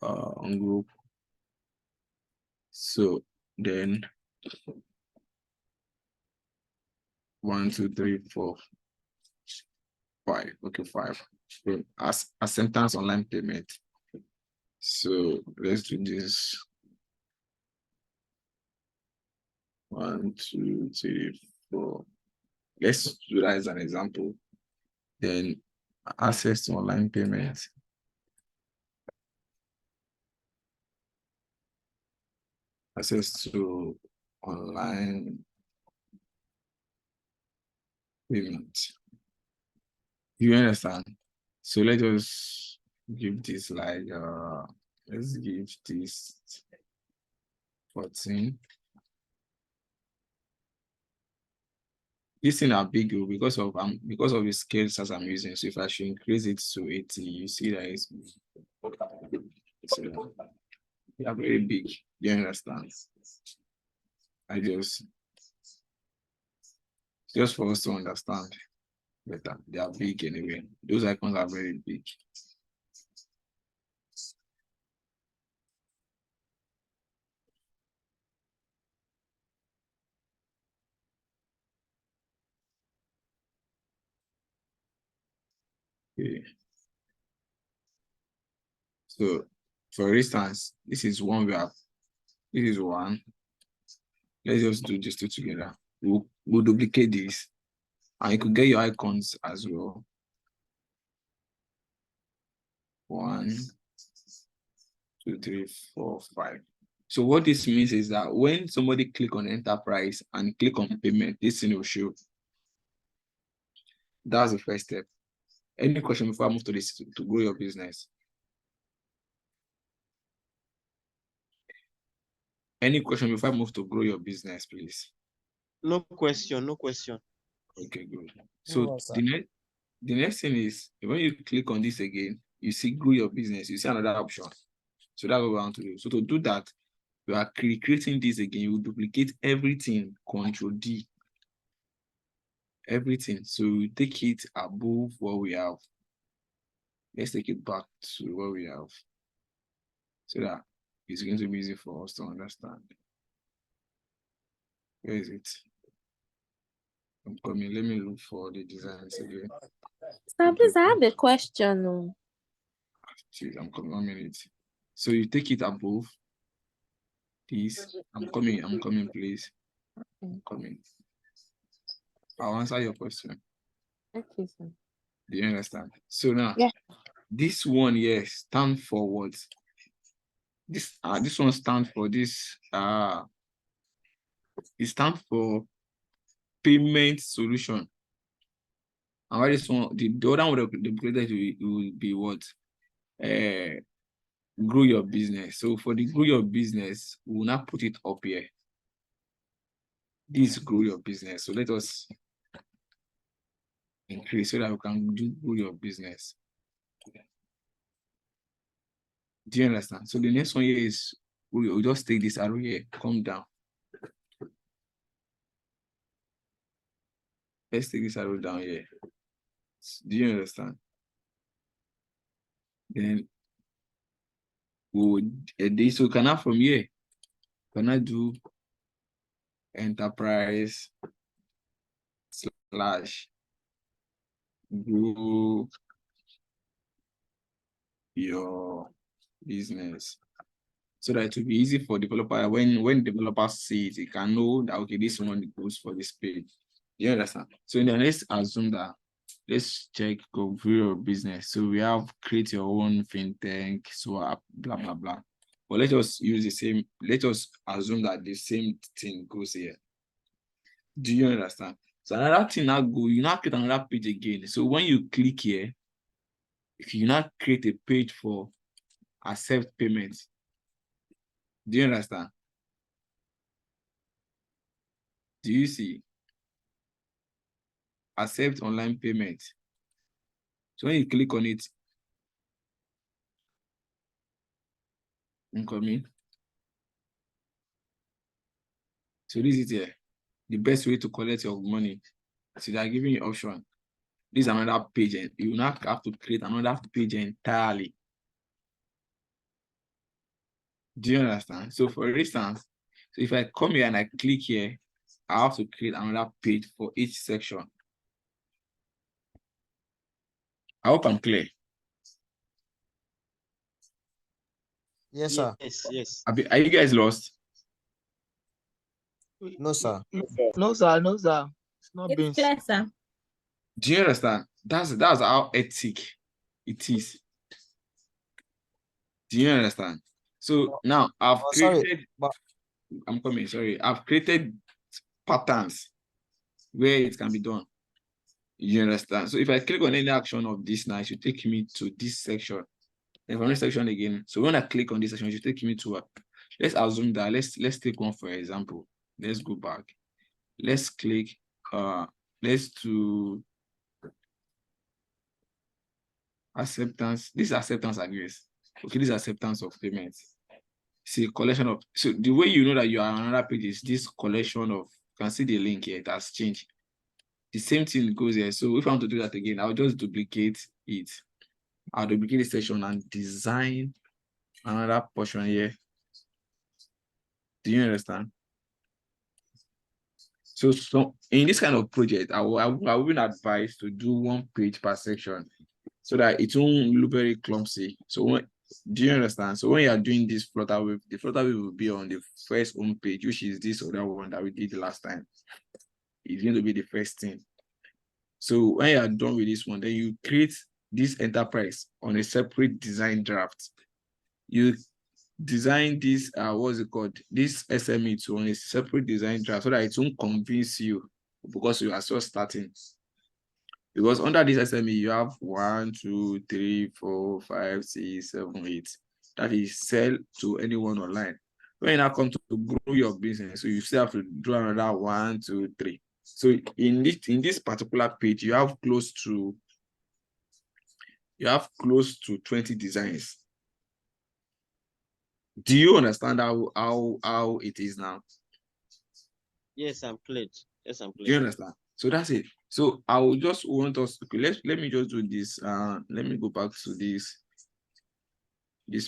on group. So then 1, 2, 3, 4, 5. Okay, 5. So as acceptance online payment. So let's do this. 1, 2, 3, 4. Let's do that as an example. Then access to online payment. Access to online payment. You understand? So let us give this like let's give this 14. This thing are big because of the scales as I'm using. So if I should increase it to 80, you see that it's they are very big. You understand? I just for us to understand better. They are big anyway. Those icons are very big. Okay. So for instance, this is one we have. This is one. Let's just do these two together. We'll duplicate this. And you could get your icons as well. 1, 2, 3, 4, 5. So what this means is that when somebody click on enterprise and click on payment, this thing will show. That's the first step. Any question before I move to this to grow your business? Any question before I move to grow your business, please? No question, no question. Okay, good. So the next thing is when you click on this again, you see grow your business, you see another option. So that's what we want to do. So to do that, we are creating this again. You duplicate everything, Control D. Everything. So we take it above what we have. Let's take it back to what we have. So that it's going to be easy for us to understand. Where is it? I'm coming. Let me look for the designs again. Sir, please, I have a question. Jeez, I'm coming 1 minute. So you take it above this. I'm coming, please. I'm coming. I'll answer your question. Okay, sir. Do you understand? So now, Yeah. this one here stands for what? This one stands for this. It stands for payment solution. And why this one? The other one the created will be what? Grow your business. So for the grow your business, we will not put it up here. This grow your business. So let us increase so that we can do grow your business. Do you understand? So the next one here is we'll just take this arrow here, come down. Let's take this arrow down here. Do you understand? Then we would so cannot from here, cannot do enterprise / grow your business, so that it will be easy for developer when developers see it, they can know that okay, this one goes for this page. You understand? So then let's assume that let's check go grow your business. So we have create your own fintech, swap, blah blah blah. But let us use the same, let us assume that the same thing goes here. Do you understand? So another thing now go, you now create another page again. So when you click here, if you now create a page for accept payments, do you understand? Do you see? Accept online payment. So when you click on it, incoming. So this is here. The best way to collect your money. So they are giving you option. This is another page, and you now have to create another page entirely. Do you understand? So for instance, so if I come here and I click here, I have to create another page for each section. I hope I'm clear. Yes, sir. Yes. Are you guys lost? No, sir. No, sir. It's not It's being. clear, sir. Do you understand? That's how ethic it is. Do you understand? So now I've sorry, created. but- I'm coming. Sorry, I've created patterns where it can be done. You understand? So if I click on any action of this now, it should take me to this section. And from this section again. So when I click on this section, it should take me to let's assume that let's take one for example. Let's go back. Let's click let's do acceptance. This is acceptance, I guess. Okay, this is acceptance of payments. See, collection of, so the way you know that you are on another page is this collection of, you can see the link here, it has changed. The same thing goes here. So if I want to do that again, I'll just duplicate it. I'll duplicate this section and design another portion here. Do you understand? So in this kind of project, I wouldn't advise to do one page per section so that it won't look very clumsy. So do you understand? So when you are doing this Flutterwave, the Flutterwave will be on the first home page, which is this other one that we did last time. It's going to be the first thing. So when you are done with this one, then you create this enterprise on a separate design draft. You design this, what's it called? This SME to on a separate design draft so that it won't convince you because you are just starting. Because under this SME, you have 1, 2, 3, 4, 5, 6, 7, 8. That is sell to anyone online. When you now come to grow your business, so you still have to do another 1, 2, 3. So in this particular page, you have close to 20 designs. Do you understand how it is now? Yes, I'm clear. Do you understand? So that's it. So I will just want us to, okay, let me just do this. Let me go back to this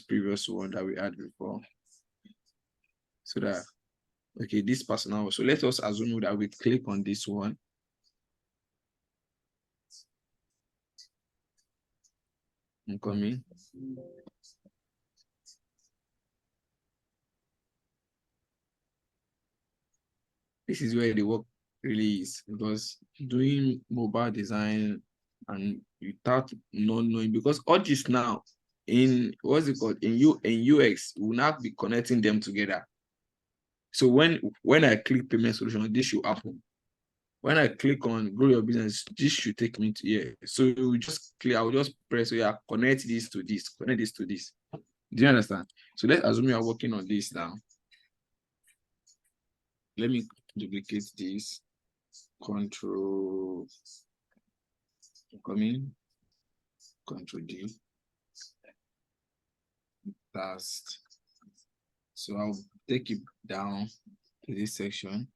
previous one that we had before. So that, okay, this personal. So let us assume that we click on this one. I'm coming. This is where the work really is, because doing mobile design and without not knowing, because all this now in what's it called in UX will not be connecting them together. So when I click payment solution, this should happen. When I click on grow your business, this should take me to here. So you just click, I'll just press, so yeah, connect this to this, connect this to this. Do you understand? So let's assume you are working on this now. Let me duplicate this. Control D. Last. So I'll take it down to this section.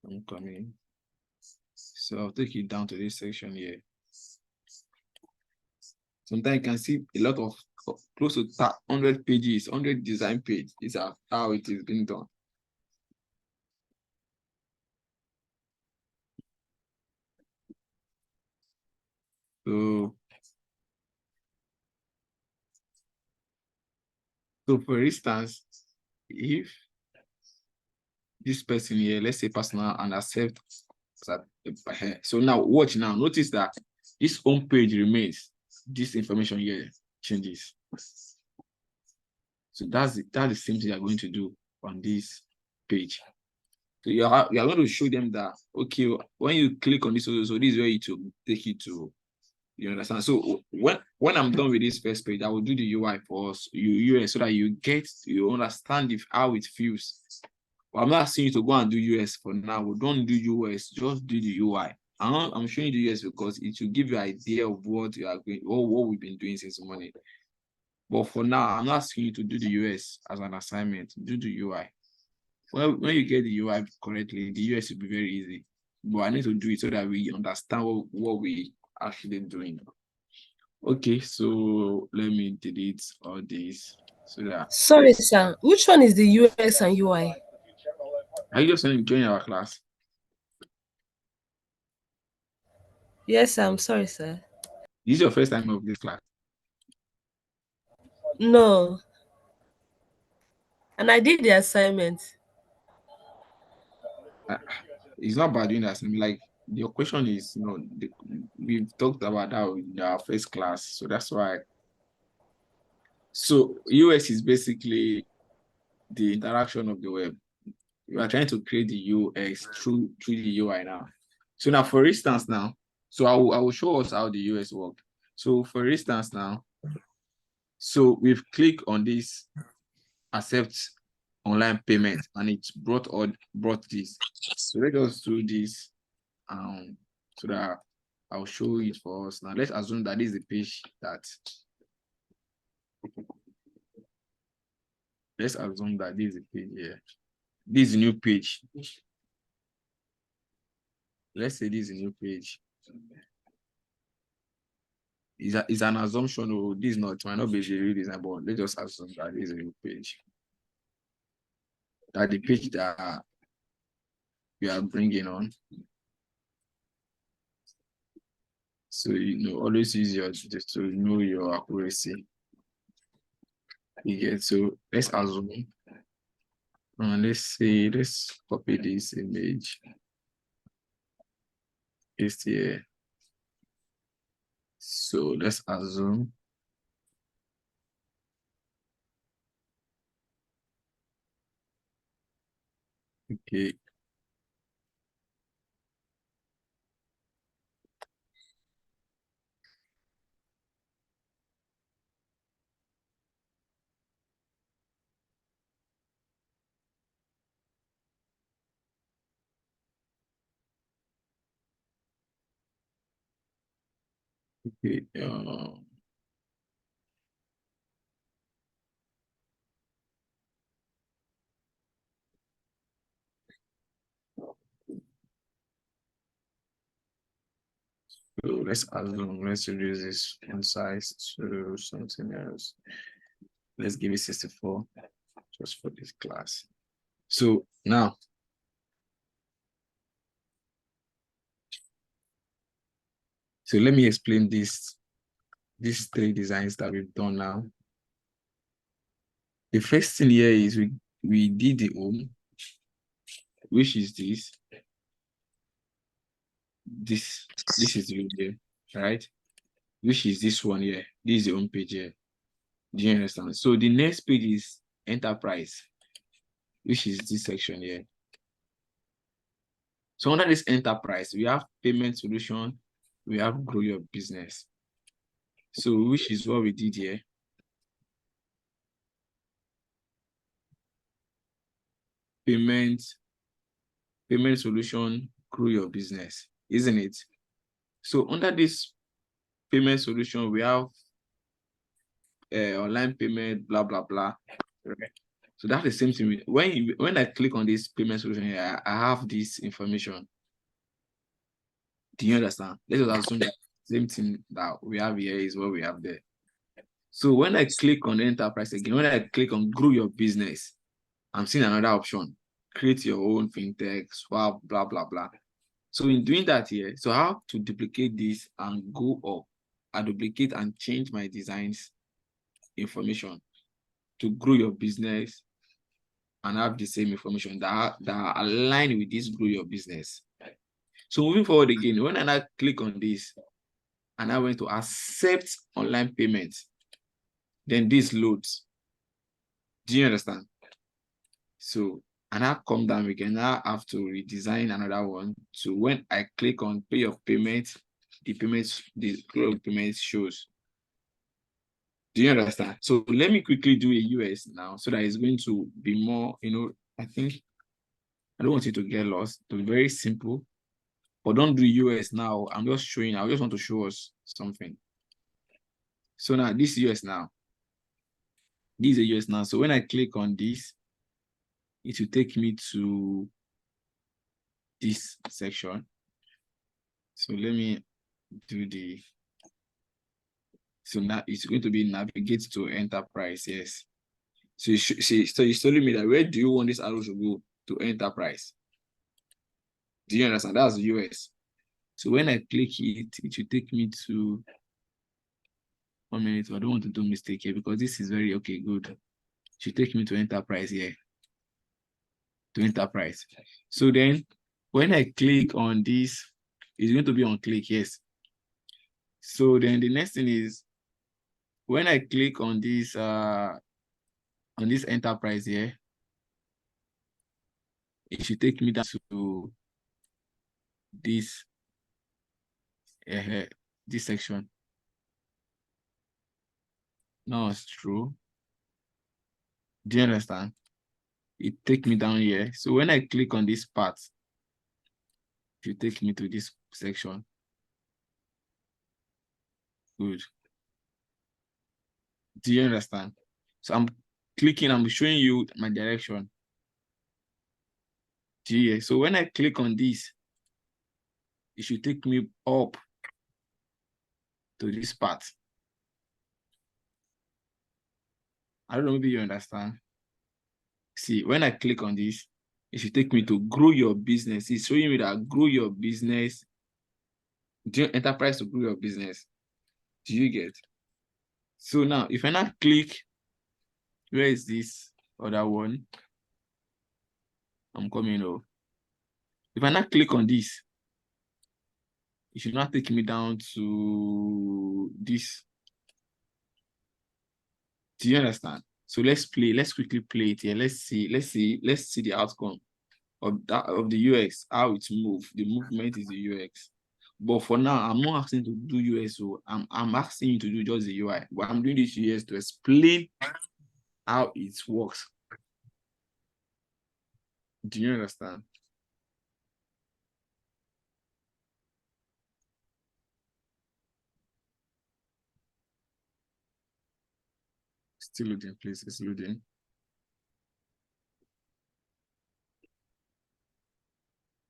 I'm coming. So I'll take it down to this section here. Sometimes you can see a lot of close to 100 pages, 100 design pages. These are how it is being done. So for instance, if this person here, let's say personal and accept that, so now watch now, notice that this home page remains, this information here changes. So that's the same thing you're going to do on this page. So you're going to show them that, okay, when you click on this, so this is where it will take you to, you understand? So when I'm done with this first page, I will do the UI for us, US, so that you understand how it feels. Well, I'm not asking you to go and do US for now. We don't do US, just do the UI. I'm showing you the US because it will give you an idea of what you are going, or what we've been doing since morning. But for now, I'm not asking you to do the US as an assignment. Do the UI. Well, when you get the UI correctly, the US will be very easy. But I need to do it so that we understand what we actually doing. Okay, so let me delete all this. So that Sorry, sir. Which one is the US and UI? are you just going to join our class? Yes, sir. I'm sorry, sir. This is your first time of this class. No. And I did the assignment. It's not about doing that. Like your question is, we've talked about that in our first class, so that's why. So UX is basically the interaction of the web. We are trying to create the UX through the UI now. So now, for instance, now, so I will show us how the UX work. So for instance, now, so we've clicked on this accept online payment, and it's brought this. So let us do this, so that I'll show it for us. Now let's assume that this is the page that. Let's assume that this is the page here. This is a new page. Let's say this is a new page. Is an assumption, or this might not be the real design, but let's just assume that this is a new page. That the page that we are bringing on. So always use your just to know your accuracy. So let's assume. Let's copy this image. Paste here. So let's assume. Okay. Okay. So let's reduce this font size to something else. Let's give it 64 just for this class. So now, so let me explain these 3 designs that we've done now. The first thing here is we did the home, which is this. This is the video, right? Which is this one here. This is the home page here. Do you understand? So the next page is enterprise, which is this section here. So under this enterprise, we have payment solution, we have grow your business. So which is what we did here. Payment solution, grow your business, isn't it? So under this payment solution, we have online payment, blah blah blah. Okay. So that's the same thing. When I click on this payment solution here, I have this information. Do you understand? Let us assume that same thing that we have here is what we have there. So when I click on the enterprise again, when I click on grow your business, I'm seeing another option. Create your own fintech, swap, blah, blah, blah. So in doing that here, so I have to duplicate this and go up. I duplicate and change my designs information to grow your business and have the same information that align with this grow your business. So moving forward again, when I now click on this and I went to accept online payments, then this loads. Do you understand? So, and I come down, we can now have to redesign another one. So when I click on pay of payment, the payment shows. Do you understand? So let me quickly do a US now so that it's going to be more, I think I don't want you to get lost. To be very simple, but don't do US now. I'm just showing, I just want to show us something. So now this US now. This is a US now. So when I click on this, it will take me to this section. So let me do so now it's going to be navigate to enterprise. Yes. So so he's telling me that where do you want this arrow to go? To enterprise. Do you understand? That's the US. So when I click it, it should take me to 1 minute. I don't want to do mistake here because this is very okay, good. It should take me to enterprise here. To enterprise. So then when I click on this, it's going to be on click, yes. So then the next thing is when I click on this enterprise here, it should take me down to this this section. No, it's true. Do you understand? It take me down here. So when I click on this part, it will take me to this section. Good. Do you understand? So I'm clicking, I'm showing you my direction. Do you hear? So when I click on this, it should take me up to this part. I don't know, maybe you understand. See, when I click on this, it should take me to grow your business. It's showing me that grow your business, do enterprise to grow your business. Do you get? So now, if I now click, where is this other one? I'm coming over. If I now click on this, it should not take me down to this. Do you understand? So let's quickly play it here. Let's see the outcome of the UX, how it moves. The movement is the UX. But for now, I'm not asking to do US, so I'm asking you to do just the UI. But I'm doing this US to explain how it works. Do you understand? Still loading, please. It's loading.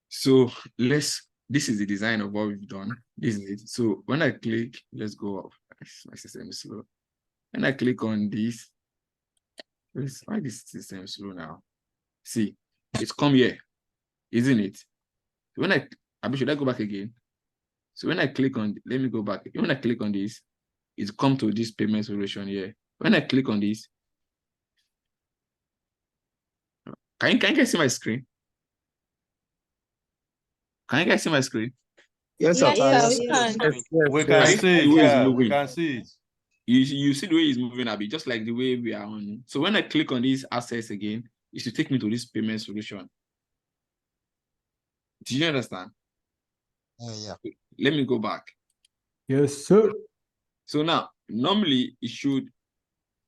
So this is the design of what we've done. This is it. So when I click, let's go up. My system is slow. When I click on this, why this system is slow now? See, it's come here, isn't it? When should I go back again? So when I click on, let me go back. When I click on this, it's come to this payment solution here. When I click on this, can you guys see my screen? Can you guys see my screen? Yes, sir. Yes, we can. We Can you see the way it's moving? we can see it. You see the way it's moving, Abby, just like the way we are on. So when I click on this assets again, it should take me to this payment solution. Do you understand? Yeah. Let me go back. Yes, sir. So now, normally it should.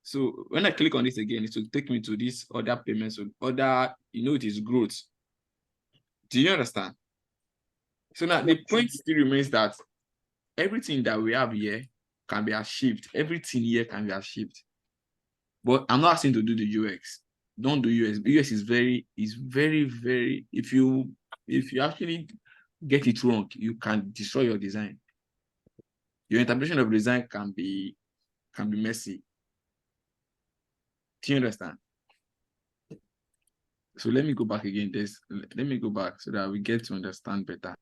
So when I click on this again, it will take me to this other payments, it is growth. Do you understand? So now the point still remains that everything that we have here can be achieved. Everything here can be achieved. But I'm not asking to do the UX. Don't do UX. UX is very, very, if you actually get it wrong, you can destroy your design. Your interpretation of design can be messy. Do you understand? So let me go back again. Let me go back so that we get to understand better.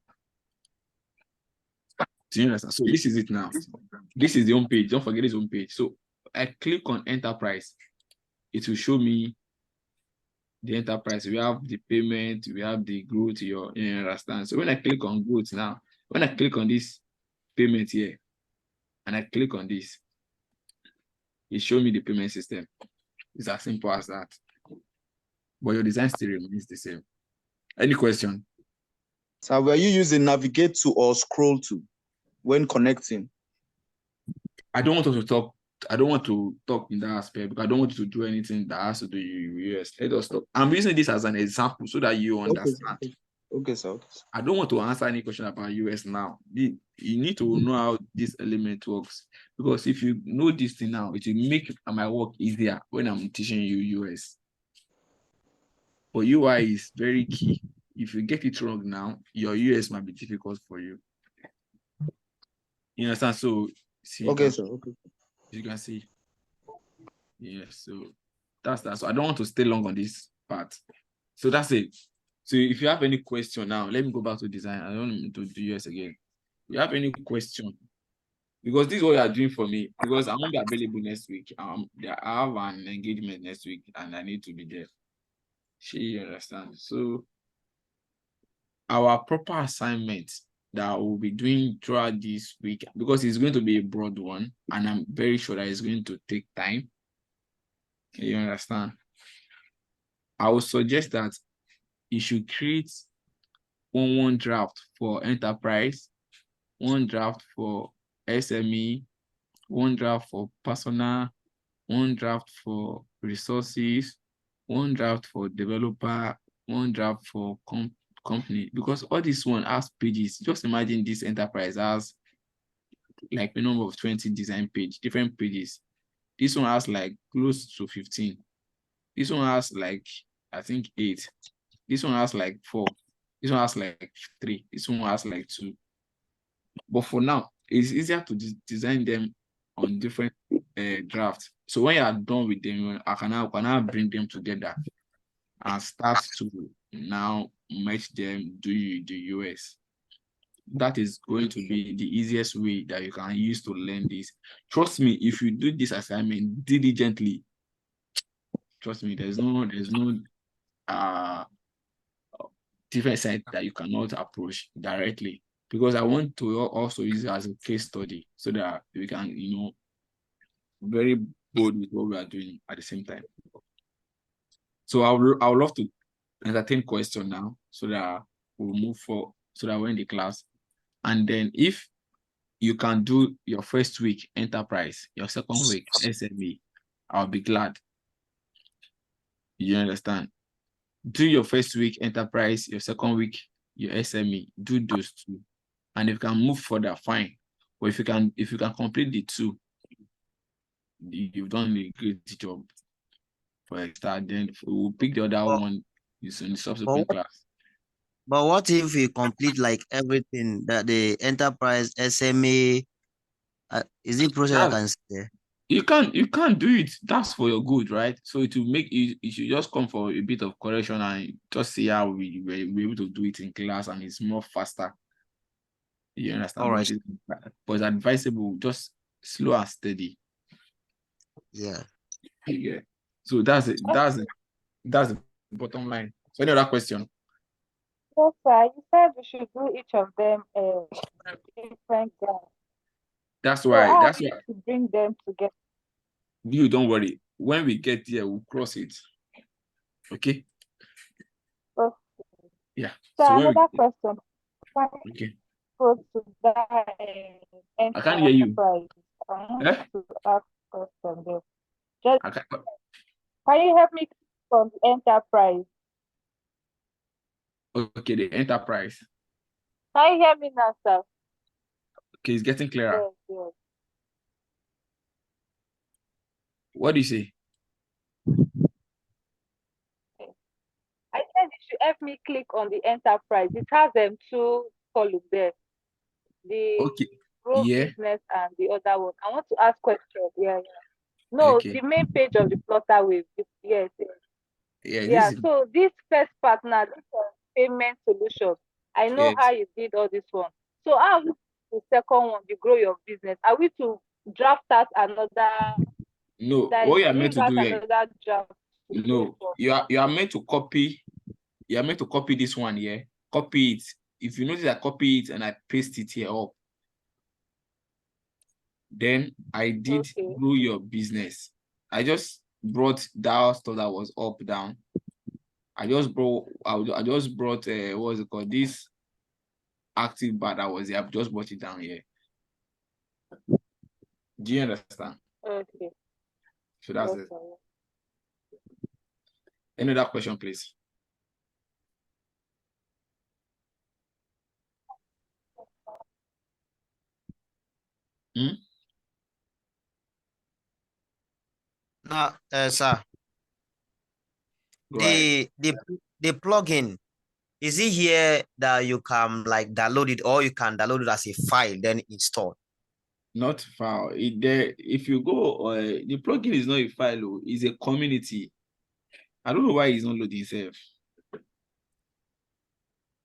Do you understand? So this is it now. This is the home page. Don't forget this home page. So I click on enterprise. It will show me the enterprise. We have the payment, we have the growth, you understand? So when I click on growth now, when I click on this payment here, and I click on this, it shows me the payment system. It's as simple as that. But your design still remains the same. Any question? So were you using navigate to or scroll to when connecting? I don't want to talk in that aspect because I don't want you to do anything that has to do with US. Let us stop. I'm using this as an example so that you understand. Okay, sir. I don't want to answer any question about US now. You need to know how this element works. Because if you know this thing now, it will make my work easier when I'm teaching you US. But UI is very key. If you get it wrong now, your US might be difficult for you. You understand? So, see, Okay, sir. Okay. you can see. Yes, so That's that. So I don't want to stay long on this part. So that's it. So if you have any question now, let me go back to design. I don't want to do US again. If you have any question, because this is what you are doing for me, because I won't be available next week. I have an engagement next week and I need to be there. You understand? So our proper assignment that we'll be doing throughout this week, because it's going to be a broad one, and I'm very sure that it's going to take time. You understand? I would suggest that you should create one draft for enterprise, one draft for SME, one draft for personal, one draft for resources, one draft for developer, one draft for company, because all this one has pages. Just imagine this enterprise has like a number of 20 design page, different pages. This one has like close to 15. This one has like, I think 8. This one has like 4. This one has like 3. This one has like 2. But for now, it's easier to design them on different drafts. So when you are done with them, I can now bring them together and start to now match them, do the US. That is going to be the easiest way that you can use to learn this. Trust me, if you do this assignment diligently, trust me, there's no different side that you cannot approach directly, because I want to also use it as a case study so that we can, very bold with what we are doing at the same time. So I would love to entertain question now so that we'll move forward, so that we're in the class. And then if you can do your first week enterprise, your second week SME, I'll be glad. You understand? Do your first week enterprise, your second week, your SME, do those 2. And if you can move further, fine. But if you can complete the 2, you've done a great job for a start. Then we'll pick the other one in the subsequent class. But what if we complete like everything that the enterprise SME? Is it process I can say? You can't do it. That's for your good, right? So it will make you should just come for a bit of correction and just see how we're able to do it in class, and it's more faster. You understand? All right. But it's advisable, just slow and steady. Yeah. Yeah. So that's it. That's the bottom line. So any other question? Yes, sir. You said we should do each of them different guys. That's why. To bring them together. You don't worry. When we get there, we'll cross it. Okay. Okay. Yeah. So another question. Okay. Go to that. I can't hear you. I want to ask a question there. Can you help me from the enterprise? Okay, the enterprise. Can you hear me now, sir? Okay, it's getting clearer. Yes. What do you say? I said you should help me click on the enterprise. It has them 2 columns there. The growth business and the other one. I want to ask questions. Yeah. No, the main page of the Flutterwave. Yes. Yeah. So this first part now, this payment solution. I know how you did all this one. So how the second one, the grow your business? Are we to draft out another? No, what you are meant to do here. No, you are meant to copy. You are meant to copy this one here. Copy it. If you notice, I copy it and I paste it here up. Then I did grow your business. I just brought that stuff that was up down. I just brought what was it called? This active bar that was here. I've just brought it down here. Do you understand? Okay. So that's it. Any other question, please? Now, sir, the plugin, is it here that you can like download it, or you can download it as a file then install? Not file. If you go, the plugin is not a file, it's a community. I don't know why it's not loading itself.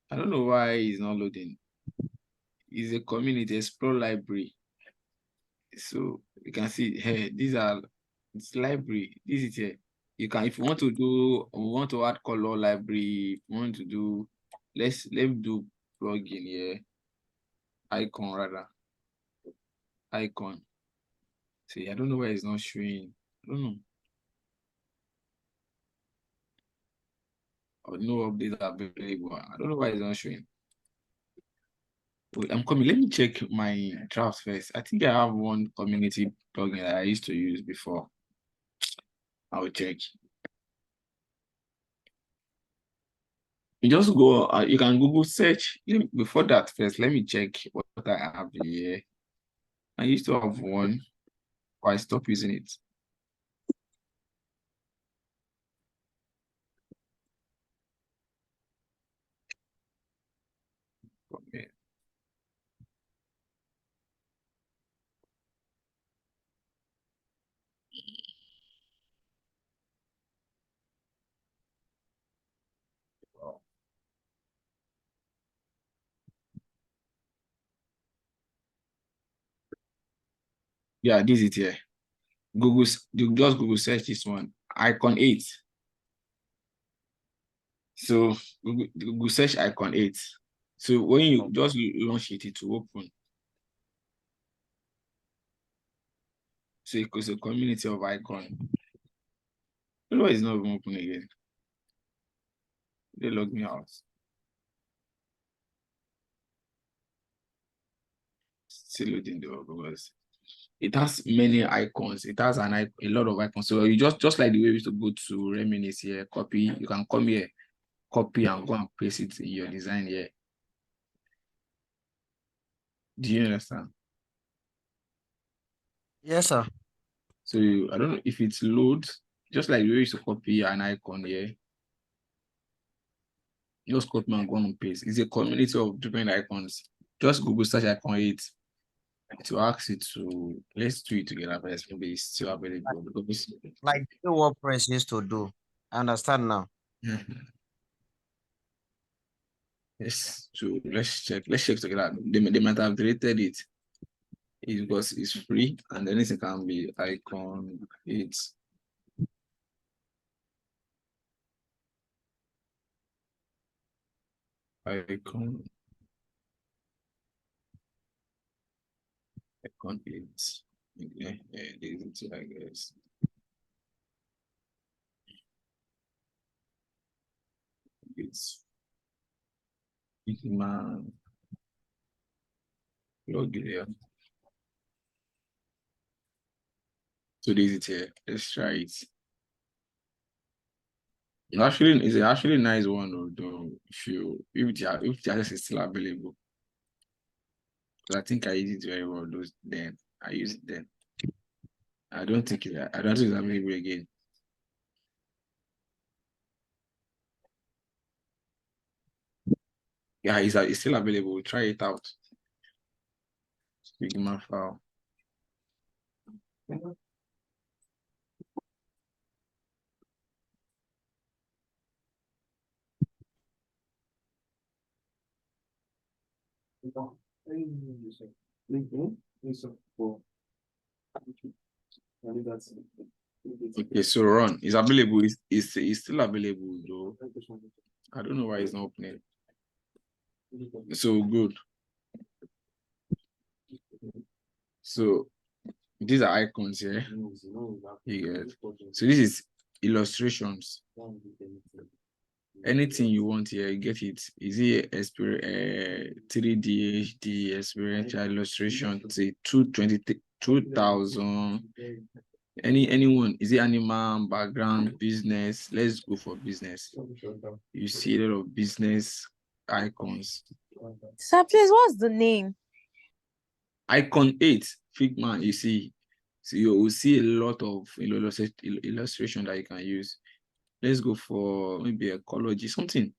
I don't know why it's not loading. It's a community, explore library. So you can see here, it's library. This is here. You can, if you want to add color library, if you want to do, let's do plugin here. Icon rather. Icon. See, I don't know why it's not showing. I don't know. Or no updates available. I don't know why it's not showing. Wait, I'm coming. Let me check my drafts first. I think I have one community plugin that I used to use before. I'll check. You just go, you can Google search. Before that first, let me check what I have here. I used to have one, but I stopped using it. Okay. Yeah, this is it here. Just Google search this one, icon 8. So Google search icon 8. So when you just launch it, it will open. So it's a community of icon. I don't know why it's not even open again. They log me out. Still loading the because it has many icons. It has a lot of icons. So you just like the way we used to go to Reminisce here, copy. You can come here, copy and go and paste it in your design here. Do you understand? Yes, sir. So I don't know if it's loads, just like the way we used to copy an icon here. Just copy and go and paste. It's a community of different icons. Just Google search icon 8. To ask it to, let's do it together first. Maybe it's still available because Like the WordPress used to do. I understand now. Yes, so let's check together. They might have deleted it. It's because it's free and anything can be icon 8. Icon 8. Okay, this is, I guess. It's man. Log it here. So this is here. Let's try it. Actually, it's actually a nice one though. If the access is still available. I think I use it very well. I use it then. I don't think it's available again. Yeah, it's still available. Try it out. Figma file. Okay, so run. It's available. It's still available though. I don't know why it's not opening. So good. So these are icons here. You get. So this is illustrations. Anything you want here, you get it. Is it 3D HD experiential illustration? Say 2,000. Anyone? Is it animal, background, business? Let's go for business. You see a lot of business icons. Sir, please, what's the name? Icon 8, Figma, you see. So you will see a lot of illustration that you can use. Let's go for maybe ecology, something.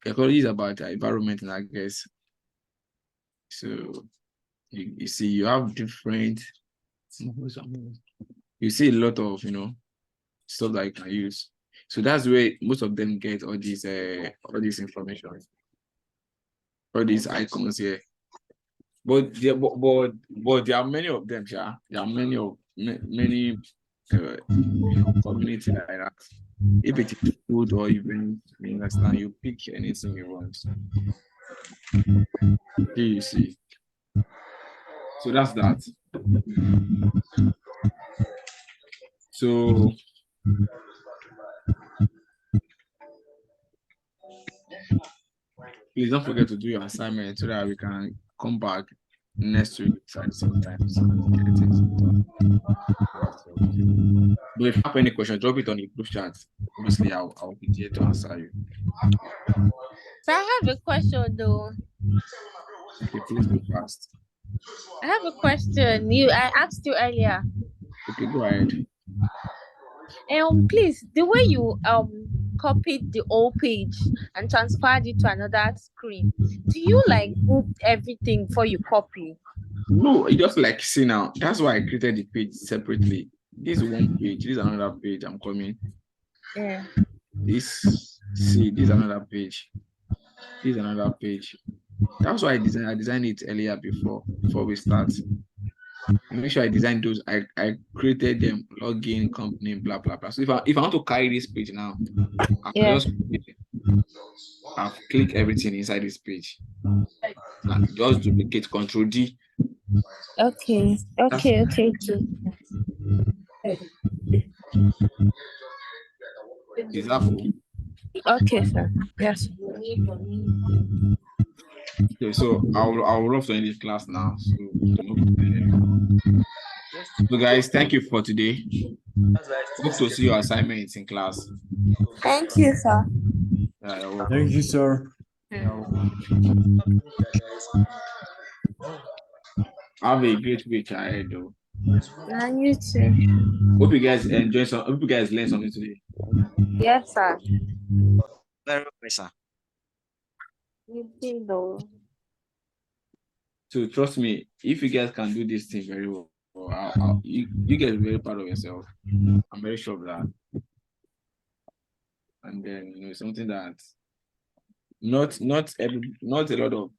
Ecology is about environment, I guess. So you see, you have different. You see a lot of stuff that you can use. So that's where most of them get all this information, all these icons here. But there are many of them, yeah. There are many community like that. If it is food or even you understand, you pick anything you want. Here you see. So that's that. So please don't forget to do your assignment so that we can come back next week at the same time. But if you have any question, drop it on the group chat. Obviously, I'll be here to answer you. So I have a question though. Okay, please go fast. I have a question. I asked you earlier. Okay, go ahead. Please, the way you copied the old page and transferred it to another screen, do you like group everything before you copy? No, it just like see now. That's why I created the page separately. This is one page. This is another page. I'm coming. Yeah. This is another page. This is another page. That's why I designed it earlier before we start. Make sure I designed those. I created them, login, company, blah blah blah. So if I want to carry this page now, I've clicked everything inside this page. And just duplicate Control D. Okay. Is that okay? Okay, sir. Yes. Okay, so I'll love to end this class now. So guys, thank you for today. Hope to see your assignments in class. Thank you, sir. Thank you, sir. Have a great week ahead, though. And you too. Hope you guys enjoy some. Hope you guys learn something today. Yes, sir. Very well, sir. You too, though. So trust me, if you guys can do this thing very well, you guys are very proud of yourself. I'm very sure of that. And then something that not a lot of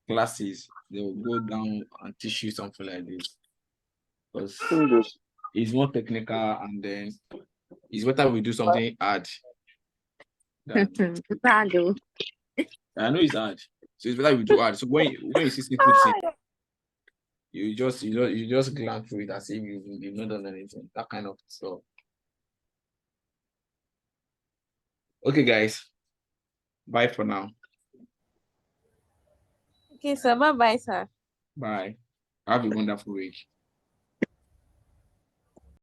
classes they will go down and teach you something like this, because it's more technical, and then it's better we do something hard. I know it's hard, so it's better we do hard. So when you see simple thing, you just glance through it as if you've not done anything. That kind of stuff. Okay, guys. Bye for now. Okay, sir. Bye-bye, sir. Bye. Have a wonderful week.